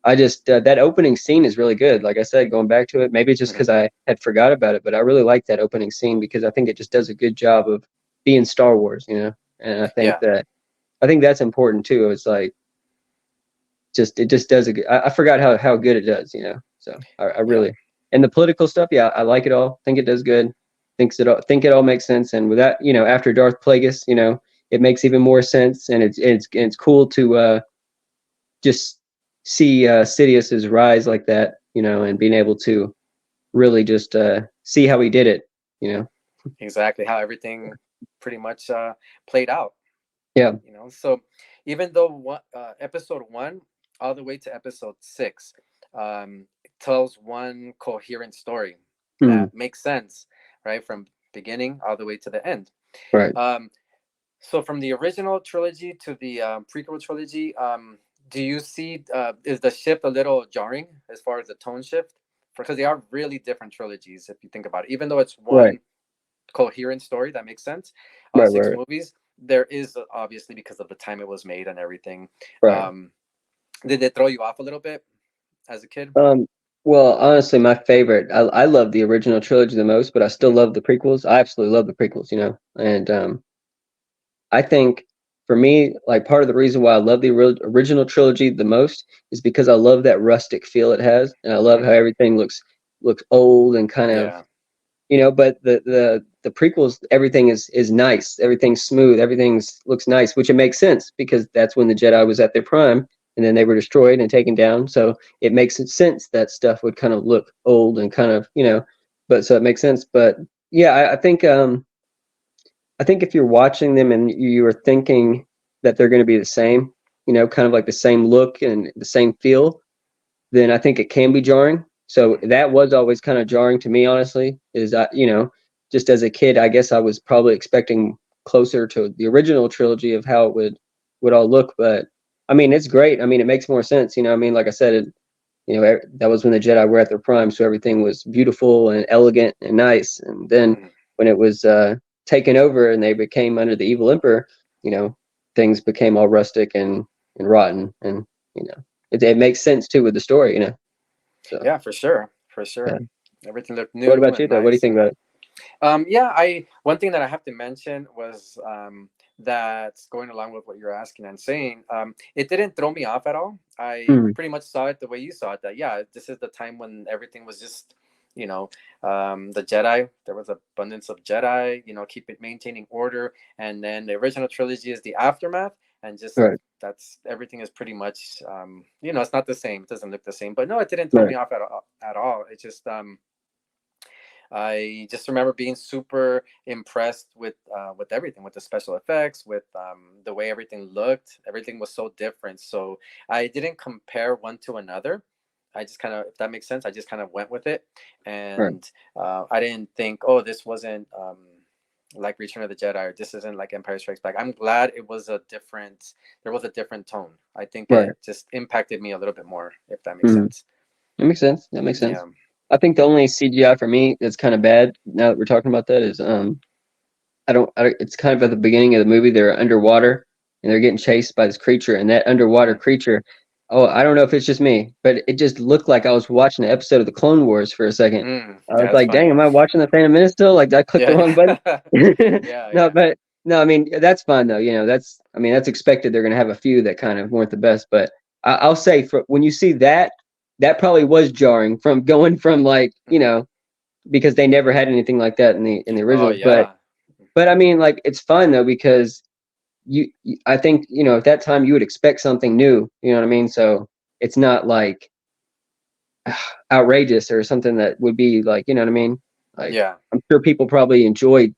I just that opening scene is really good. Like I said, going back to it, maybe it's just Hmm. because I had forgot about it, but I really like that opening scene because I think it just does a good job of being Star Wars. And Yeah, I think that's important too. It's like, it just does a good. I forgot how good it does. So I yeah, really, and the political stuff. Yeah, I like it all. Think it does good. Think it all makes sense. And with that, after Darth Plagueis, it makes even more sense. And it's cool to just see Sidious's rise like that. And being able to really just see how he did it. You know. exactly. How everything pretty much played out. Yeah. So even though episode one all the way to episode six tells one coherent story Hmm. that makes sense, right, from beginning all the way to the end. Right. um, so from the original trilogy to the prequel trilogy, do you see is the shift a little jarring as far as the tone shift, because they are really different trilogies if you think about it, even though it's Right. one coherent story that makes sense, all Right. six Right. movies. There is obviously, because of the time it was made and everything. Right. um did they throw you off a little bit as a kid? Um, well, honestly, my favorite, I love the original trilogy the most, but I still Hmm. love the prequels. I absolutely love the prequels, and I think for me, like, part of the reason why I love the original trilogy the most is because I love that rustic feel it has, and I love how Hmm. everything looks old and kind of, Yeah, but the prequels, everything is nice, everything's smooth, everything's looks nice, which it makes sense because that's when the Jedi was at their prime, and then they were destroyed and taken down. So it makes sense that stuff would kind of look old and kind of, but so it makes sense. But yeah, I think if you're watching them and you are thinking that they're going to be the same, kind of like the same look and the same feel, then I think it can be jarring. So hmm, that was always kind of jarring to me, honestly. Just as a kid, I guess I was probably expecting closer to the original trilogy of how it would all look. But I mean, it's great. I mean, it makes more sense. I mean, like I said, that was when the Jedi were at their prime, so everything was beautiful and elegant and nice. And then Mhm. when it was taken over and they became under the evil emperor, you know, things became all rustic and rotten. And it makes sense too with the story. So Yeah, for sure, for yeah. sure. Everything looked What new about you and though? What do you nice, think and about it? yeah, I one thing that I have to mention was that's going along with what you're asking and saying. It didn't throw me off at all. I Mm, pretty much saw it the way you saw it. That yeah, this is the time when everything was just, you know, the Jedi. There was abundance of Jedi. Keep it maintaining order, and then the original trilogy is the aftermath, and just right, that's everything is pretty much it's not the same. It doesn't look the same, but no, it didn't throw me right, off at all. It just I just remember being super impressed with everything, with the special effects, with the way everything looked. Everything was so different. So I didn't compare one to another. I just kind of, if that makes sense, I just kind of went with it, right. and I didn't think, oh, this wasn't like Return of the Jedi, or this isn't like Empire Strikes Back. I'm glad it was a different. There was a different tone. I think Right. it just impacted me a little bit more, if that makes Mm. sense. That makes sense. That makes sense. Yeah. I think the only CGI for me that's kind of bad now that we're talking about that is I don't, it's kind of at the beginning of the movie. They're underwater and they're getting chased by this creature, and that underwater Mm, creature. Oh, I don't know if it's just me, but it just looked like I was watching an episode of the Clone Wars for a second. I was yeah, that's like, "Dang, funny. am I watching the Phantom Menace still? Like, did I click the Yeah, wrong button?" yeah, yeah, No, yeah. but no, I mean that's fine though. I mean that's expected. They're gonna have a few that kind of weren't the best, but I'll say for when you see that, that probably was jarring from going from like because they never had anything like that in the Oh originals, but. yeah. But I mean, like, it's fun though because I think at that time you would expect something new. You know what I mean? So it's not like outrageous or something that would be like, you know what I mean? Like, Yeah. I'm sure people probably enjoyed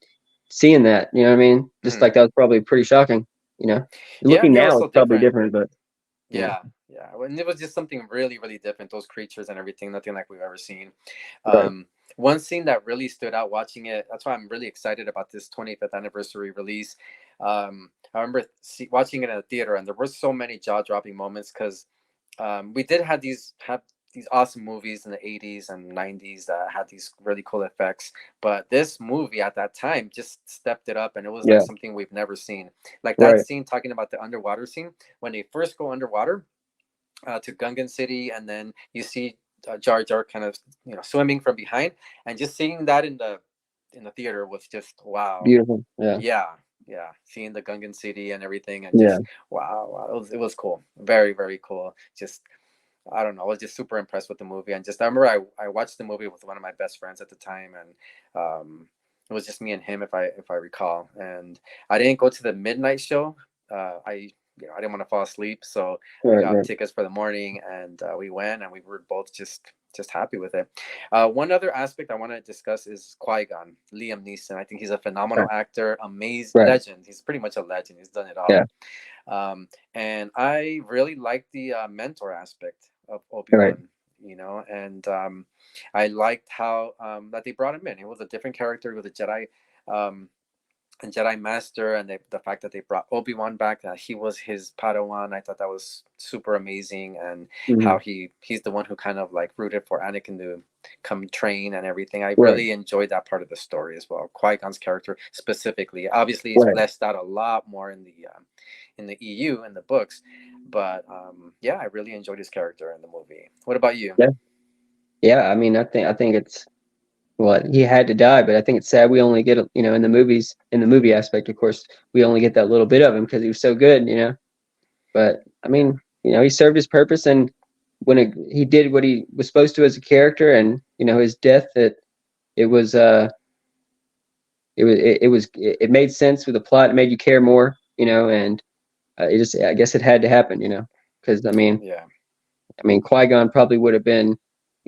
seeing that. You know what I mean? Just Mhm. like that was probably pretty shocking. You know, Yeah, looking yeah, it was now, so it's probably different. different, but yeah, Yeah, yeah. And it was just something really, really different. Those creatures and everything, nothing like we've ever seen. right, Um, One scene that really stood out watching it. That's why I'm really excited about this 25th anniversary release. I remember watching it in a theater, and there were so many jaw-dropping moments because we did have these awesome movies in the 80s and 90s that had these really cool effects, but this movie at that time just stepped it up, and it was like yeah, something we've never seen. Like that right, scene, talking about the underwater scene, when they first go underwater to Gungan City, and then you see Jar Jar kind of swimming from behind, and just seeing that in the theater was just wow. beautiful, yeah, Yeah, yeah, seeing the Gungan City and everything, and yeah, just wow, wow, it was cool, very very cool. Just I don't know, I was just super impressed with the movie, and just I remember I watched the movie with one of my best friends at the time, and it was just me and him, if I recall, and I didn't go to the midnight show. I didn't want to fall asleep, so we right, got right, tickets for the morning, and we went, and we were both just happy with it. One other aspect I want to discuss is Qui-Gon, Liam Neeson. I think he's a phenomenal right, actor, amazing right, legend. He's pretty much a legend. He's done it all. yeah, And I really like the mentor aspect of right, Obi-Wan, and I liked how that they brought him in. He was a different character. He was a Jedi, um, and Jedi Master, and the fact that they brought Obi-Wan back, that he was his Padawan. I thought that was super amazing, and hmm, how he's the one who kind of like rooted for Anakin to come train and everything. I right, really enjoyed that part of the story as well. Qui-Gon's character specifically, obviously, he's right, fleshed out a lot more in the EU in the books, but yeah, I really enjoyed his character in the movie. What about you? yeah, yeah. I mean, I think it's what he had to die, but I think it's sad we only get in the movies, in the movie aspect, of course, we only get that little bit of him because he was so good. But I Yeah, mean, he served his purpose, and when he did what he was supposed to as a character, and his death, it was it made sense with the plot. It made you care more, and it just I guess it had to happen. Because yeah, I mean, Qui-Gon probably would have been,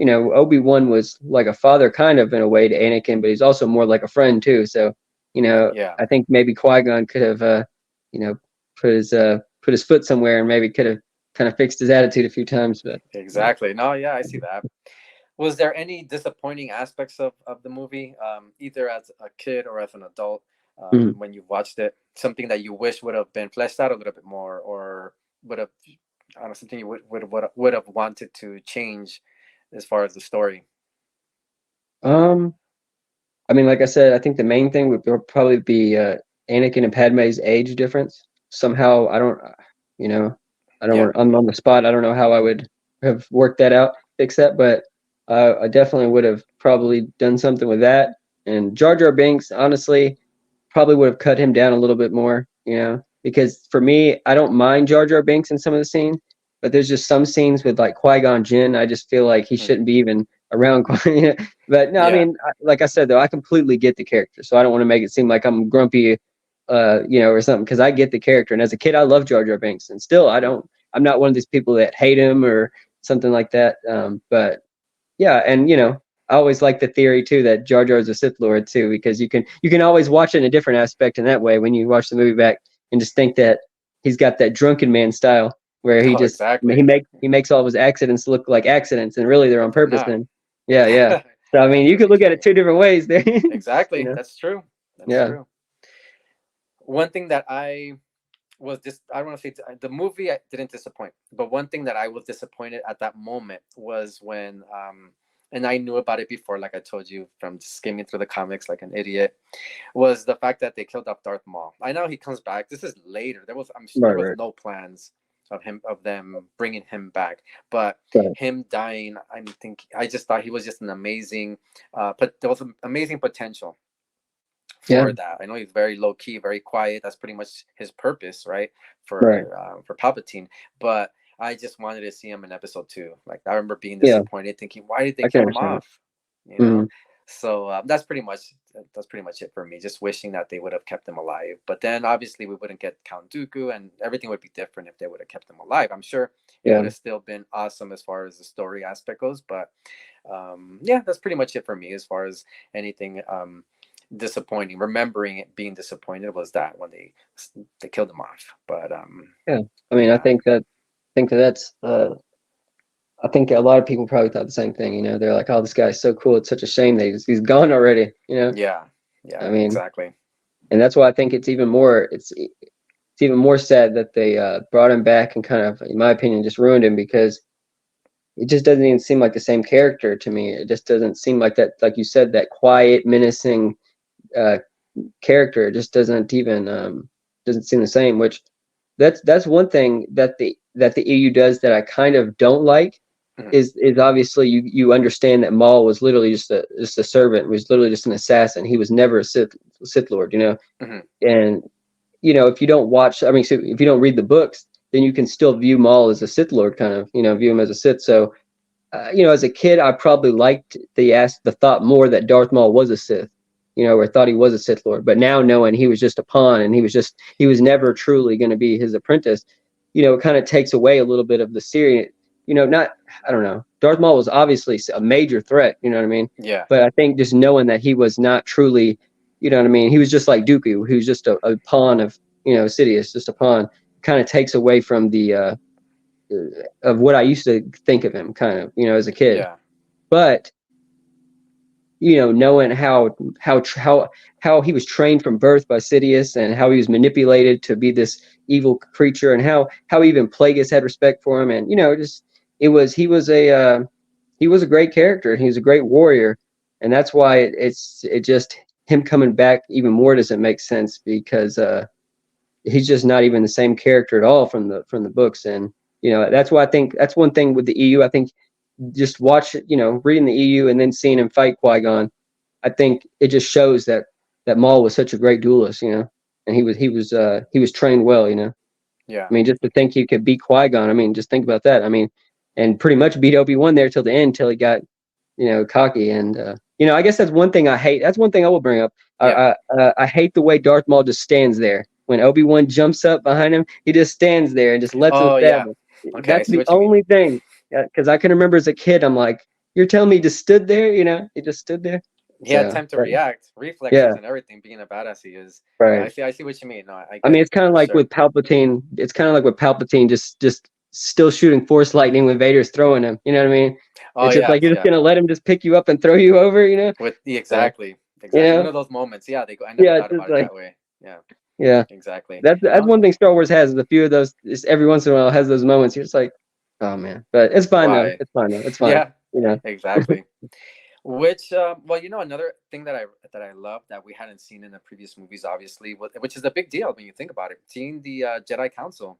Obi-Wan was like a father kind of in a way to Anakin, but he's also more like a friend too. So, yeah. I think maybe Qui-Gon could have, you know, put his foot somewhere and maybe could have kind of fixed his attitude a few times. But yeah. Exactly. No, yeah, I see that. Was there any disappointing aspects of the movie, either as a kid or as an adult, Mhm. when you watched it? Something that you wish would have been fleshed out a little bit more, or would have, I don't know, something you would have wanted to change as far as the story? Um, I mean, like I said, I think the main thing would probably be Anakin and Padme's age difference. Somehow, I don't, you know, I don't Yeah. want, I'm on the spot. I don't know how I would have worked that out, fix that, but I definitely would have probably done something with that. And Jar Jar Binks, honestly, probably would have cut him down a little bit more, because for me, I don't mind Jar Jar Binks in some of the scenes, but there's just some scenes with like Qui-Gon Jinn, I just feel like he Mm. shouldn't be even around. But no, I Yeah. mean, like I said though, I completely get the character, so I don't want to make it seem like I'm grumpy, or something, because I get the character, and as a kid, I love Jar Jar Binks, and still, I'm not one of these people that hate him or something like that. But yeah, and I always like the theory too that Jar Jar is a Sith Lord too, because you can always watch it in a different aspect in that way when you watch the movie back and just think that he's got that drunken man style where he Oh, just he exactly. makes all of his accidents look like accidents and really they're on They're purpose not. then. Yeah, yeah. So I That's mean, you could really look at it true. two different ways there. Exactly. That's true. That's Yeah. true. One thing that I was just, I don't want to say the movie didn't disappoint, but one thing that I was disappointed at that moment was when and I knew about it before, like I told you, from skimming through the comics like an idiot, was the fact that they killed off Darth Maul. I know he comes back. This is later. Right, There was right, no plans of them bringing him back, but right. him dying, I just thought he was just an amazing, but there was an amazing potential Yeah, for that. I know he's very low key, very quiet. That's pretty much his purpose, right? right. For Palpatine. But I just wanted to see him in episode two. Like I remember being Yeah, disappointed, thinking, why did they I can kill him understand it. off? You know. Mhm. So that's pretty much it for me. Just wishing that they would have kept him alive. But then obviously we wouldn't get Count Dooku, and everything would be different if they would have kept him alive. I'm sure it Yeah, would have still been awesome as far as the story aspect goes. But yeah, that's pretty much it for me as far as anything disappointing. Remembering it being disappointed was that when they killed him off. But yeah. I mean, I yeah, think that's I think a lot of people probably thought the same thing. They're like, "Oh, this guy's so cool. It's such a shame that he's gone already." yeah, I yeah, mean, exactly. and that's why I think it's even more sad that they brought him back and kind of, in my opinion, just ruined him, because it just doesn't even seem like the same character to me. It just doesn't seem like that, like you said, that quiet, menacing uh, character. It just doesn't seem the same. Which that's one thing that the EU does that I kind of don't like, Hmm. is obviously you understand that Maul was literally just a servant, was literally just an assassin. He was never a Sith Lord, Hmm. and if you don't watch, I mean, so if you don't read the books, then you can still view Maul as a Sith Lord, kind of, view him as a Sith. So, as a kid, I probably liked the thought more that Darth Maul was a Sith, or thought he was a Sith Lord. But now knowing he was just a pawn and he was never truly going to be his apprentice, it kind of takes away a little bit of the series. Not, I don't know. Darth Maul was obviously a major threat. You know what I mean? Yeah, But I think just knowing that he was not truly, you know what I mean? He was just like Dooku. He was just a pawn of, Sidious, just a pawn. Kind of takes away from the of what I used to think of him, kind of, as a kid. yeah, But knowing how he was trained from birth by Sidious, and how he was manipulated to be this evil creature, and how even Plagueis had respect for him, and just he was a great character, and he was a great warrior, and that's why it just him coming back even more doesn't make sense, because he's just not even the same character at all from the books. And that's why I think that's one thing with the EU. I think just watch, reading the EU and then seeing him fight Qui-Gon, I think it just shows that Maul was such a great duelist, and he was trained well. yeah. I mean, just to think he could beat Qui-Gon, I mean, just think about that. I mean, and pretty much beat Obi-Wan there till the end, till he got cocky. And I guess that's one thing I hate. That's one thing I will bring up. Yeah. I hate the way Darth Maul just stands there when Obi-Wan jumps up behind him. He just stands there and just lets him Oh stab yeah. him. Okay, I That's see the what you mean. only thing. Because I can remember as a kid, I'm like, you're telling me he just stood there? He just stood there. He had So time to react, reflexes, yeah, and everything. Being a badass he is. Yeah, right. I see what you mean. No, I I get mean, it it's kind of for like sure. with Palpatine. It's kind of like with Palpatine just still shooting Force lightning when Vader's throwing him. You know what I mean? Oh It's just yeah, like you're just yeah. gonna let him just pick you up and throw you over. With So, exactly, you exactly one know, of those moments. Yeah, they go. I never yeah, it's thought just about it like that way. Yeah. Yeah. exactly. That's No, one thing Star Wars has. Is a few of those. Just every once in a while has those moments. You're just like, oh man. But it's fine though. why? It's fine though. It's fine. Yeah, You know. exactly. Which, well, another thing that I love that we hadn't seen in the previous movies, obviously, which is a big deal when you think about it, seeing the Jedi Council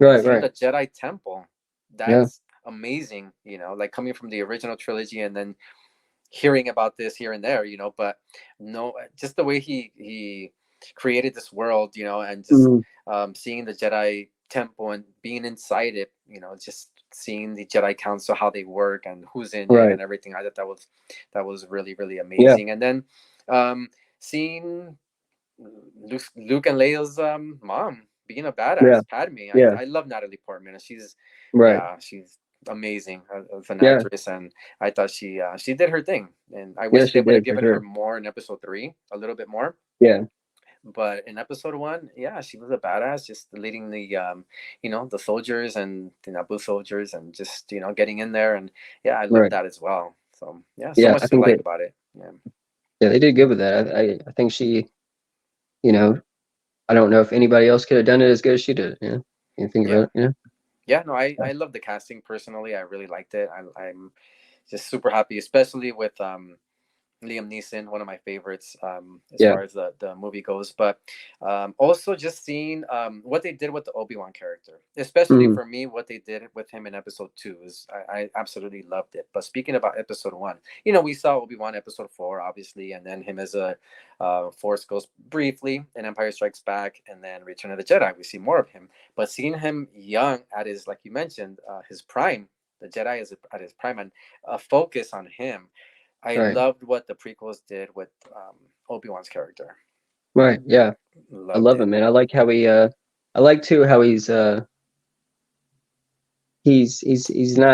and Right. seeing Right. the Jedi Temple. Yeah. That's amazing, like coming from the original trilogy and then hearing about this here and there, but no, just the way he created this world, and just Mhm. seeing the Jedi Temple and being inside it, just seeing the Jedi Council, how they work and who's in it Right. and everything. I thought that was really really Yeah. amazing. And then seeing Luke and Leia's mom being a Yeah. badass, Padme. I, Yeah. I love Natalie Portman. She's, Right. yeah, she's amazing as an Yeah. actress, and I thought she did her thing. And I Yeah. wish they She would have did for given her sure. more in episode three, a little bit more. Yeah. But in episode one, yeah, she was a badass, just leading the soldiers and the Naboo soldiers, and just getting in there, and yeah, I love Right. that as well. So yeah, so Yeah. much I to think like that. about it. Yeah. Yeah, they did good with that. I think she. You know, I don't know if anybody else could have done it as good as she did. Yeah. You think about Yeah. it. Yeah. Yeah, no, I love the casting personally. I really liked it. I'm just super happy, especially with Liam Neeson, one of my favorites as Yeah. far as the movie goes. But also just seeing what they did with the Obi-Wan character, especially Mhm. for me, what they did with him in episode two is I absolutely loved it. But speaking about episode one, we saw Obi-Wan episode four, obviously, and then him as a Force Ghost briefly in Empire Strikes Back, and then Return of the Jedi. We see more of him, but seeing him young at his, like you mentioned, his prime, the Jedi is at his prime, and a focus on him. I Right. loved what the prequels did with Obi-Wan's character. Right. Yeah. I Loved love it. him, man. I like how he. I like too how he's not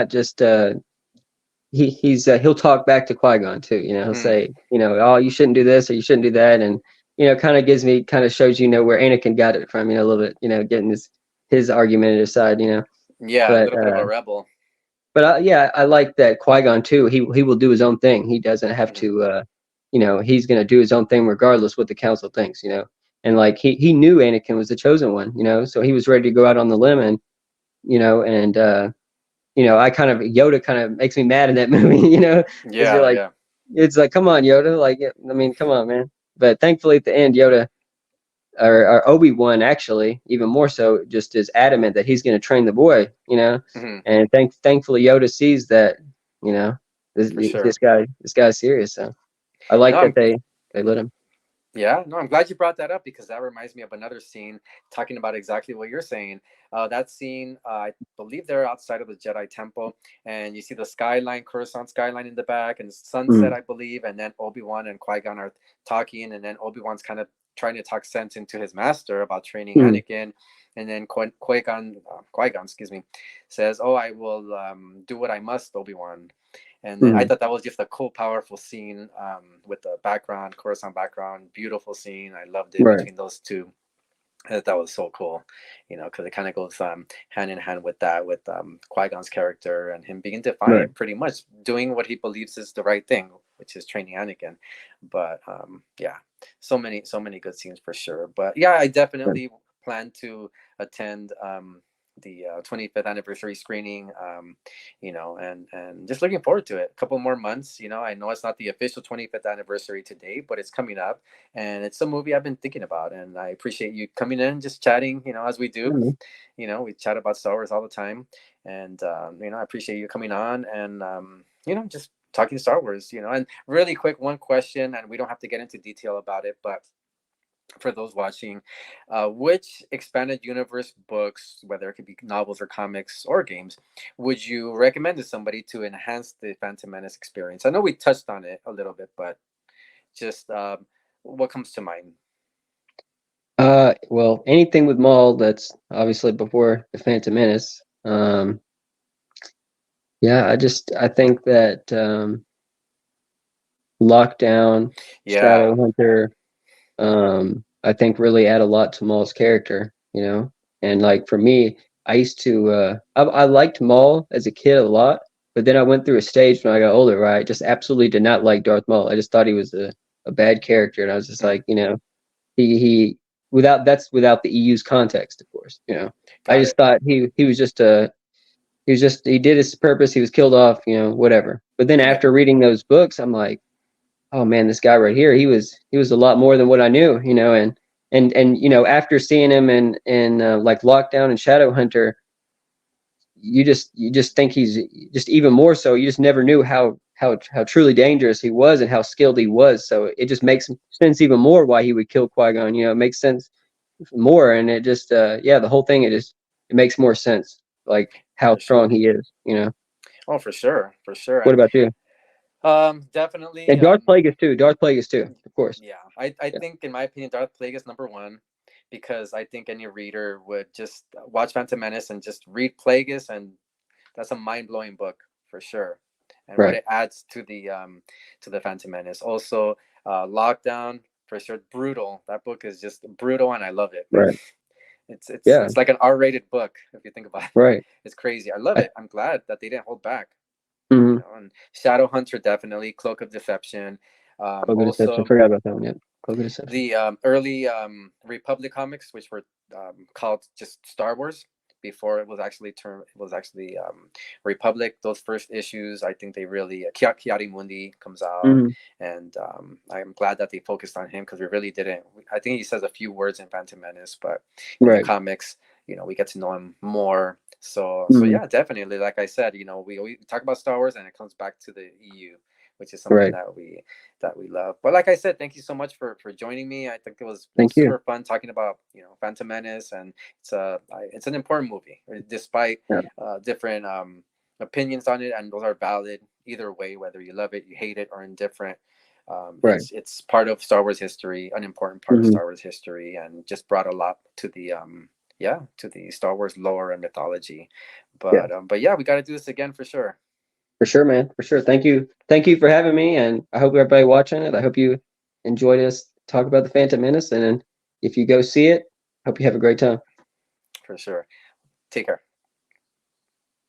just he'll talk back to Qui-Gon too. He'll Mm, say, oh, you shouldn't do this or you shouldn't do that, and kind of shows where Anakin got it from. A little bit. Getting his argumentative side. yeah, a But little bit of a rebel. yeah, I like that Qui-Gon too. He will do his own thing. He doesn't have Hmm. to. He's gonna do his own thing regardless what the council thinks. And like he knew Anakin was the chosen one. So he was ready to go out on the limb and and I kind of Yoda kind of makes me mad in that movie. Because you're Yeah, like, yeah. it's like, come on, Yoda. Like, I mean, come on, man. But thankfully at the end, Yoda or Obi-Wan actually even more so just is adamant that he's going to train the boy, Hmm. and thankfully Yoda sees that, you know, this For this sure. guy this guy's serious. So I like No, that I'm they let him. Yeah, no, I'm glad you brought that up because that reminds me of another scene talking about exactly what you're saying. That scene, I believe they're outside of the Jedi Temple, and you see the skyline, Coruscant skyline in the back, and the sunset, Mm, I believe, and then Obi-Wan and Qui-Gon are talking, and then Obi-Wan's kind of trying to talk sense into his master about training mm, Anakin, and then Qui-Gon, excuse me, says, "Oh, I will do what I must, Obi-Wan." And then I mm, thought that was just a cool, powerful scene with the background, Coruscant background, beautiful scene. I loved it right, between those two. I thought that was so cool, because it kind of goes hand in hand with that, with Qui Gon's character and him being right, defiant, pretty much doing what he believes is the right thing, which is training Anakin. But yeah, so many good scenes for sure. But yeah, I right. definitely plan to attend the 25th anniversary screening, and just looking forward to it. A couple more months. I know it's not the official 25th anniversary today, but it's coming up, and it's a movie I've been thinking about. And I appreciate you coming in, just chatting, as we Yeah, do. man. We chat about Star Wars all the time, and I appreciate you coming on and just talking Star Wars. And really quick, one question, and we don't have to get into detail about it, but for those watching, which expanded universe books, whether it could be novels or comics or games, would you recommend to somebody to enhance the Phantom Menace experience? I know we touched on it a little bit, but just what comes to mind? Well, anything with Maul that's obviously before the Phantom Menace. Yeah, I think that Lockdown, Yeah. Shadowhunter, I think really add a lot to Maul's character. And like for me, I used to I liked Maul as a kid a lot, but then I went through a stage when I got older where I just absolutely did not like Darth Maul. I just thought he was a bad character, and I was just Mm, like, he without the EU's context, of course. I Got just it. thought he was just a he did his purpose. He was killed off, whatever. But then Yeah, after reading those books, I'm like, oh man, this guy right here, he was a lot more than what I knew, and after seeing him in like Lockdown and Shadowhunter, you just think he's just even more so. You just never knew how truly dangerous he was and how skilled he was. So it just makes sense even more why he would kill Qui-Gon. It makes sense more, and it just yeah, the whole thing it makes more sense, like how for strong sure. he is. Oh, for sure, for sure. What And about you? definitely, And Darth Plagueis too. Darth Plagueis too, of course. yeah. I Yeah, think, in my opinion, Darth Plagueis number one, because I think any reader would just watch Phantom Menace and just read Plagueis, and that's a mind blowing book for sure. And what right, it adds to the Phantom Menace. Also, Lockdown for sure. Brutal. That book is just brutal, and I love it. right, yeah, It's like an R-rated book if you think about it. right. It's crazy. I love I, it. I'm glad that they didn't hold back. mm-hmm. And Shadow Hunter, definitely. Cloak of Deception. Cloak of Deception. Also, Forgot about that one. Yet. Cloak of Deception. the early Republic comics, which were called just Star Wars before it was actually Republic. Those first issues, I think they really Kiari Mundi comes out, Mm-hmm. and I'm glad that they focused on him, because we really didn't. I think he says a few words in Phantom Menace, but in the Right. comics, we get to know him more. So Mm-hmm. yeah, definitely. Like I said, we talk about Star Wars, and it comes back to the EU, which is something Right. that we love. But like I said, thank you so much for joining me. I think it was Thank you. super fun talking about Phantom Menace, and it's an important movie, despite Yeah. different opinions on it, and those are valid either way, whether you love it, you hate it, or indifferent. Right. It's part of Star Wars history, an important part of Mm-hmm. Star Wars history, and just brought a lot to the to the Star Wars lore and mythology. Yeah. But yeah, we got to do this again for sure. For sure, man. For sure. Thank you. Thank you for having me, and I hope everybody watching it. I hope you enjoyed us talk about the Phantom Menace, and if you go see it, hope you have a great time. For sure. Take care.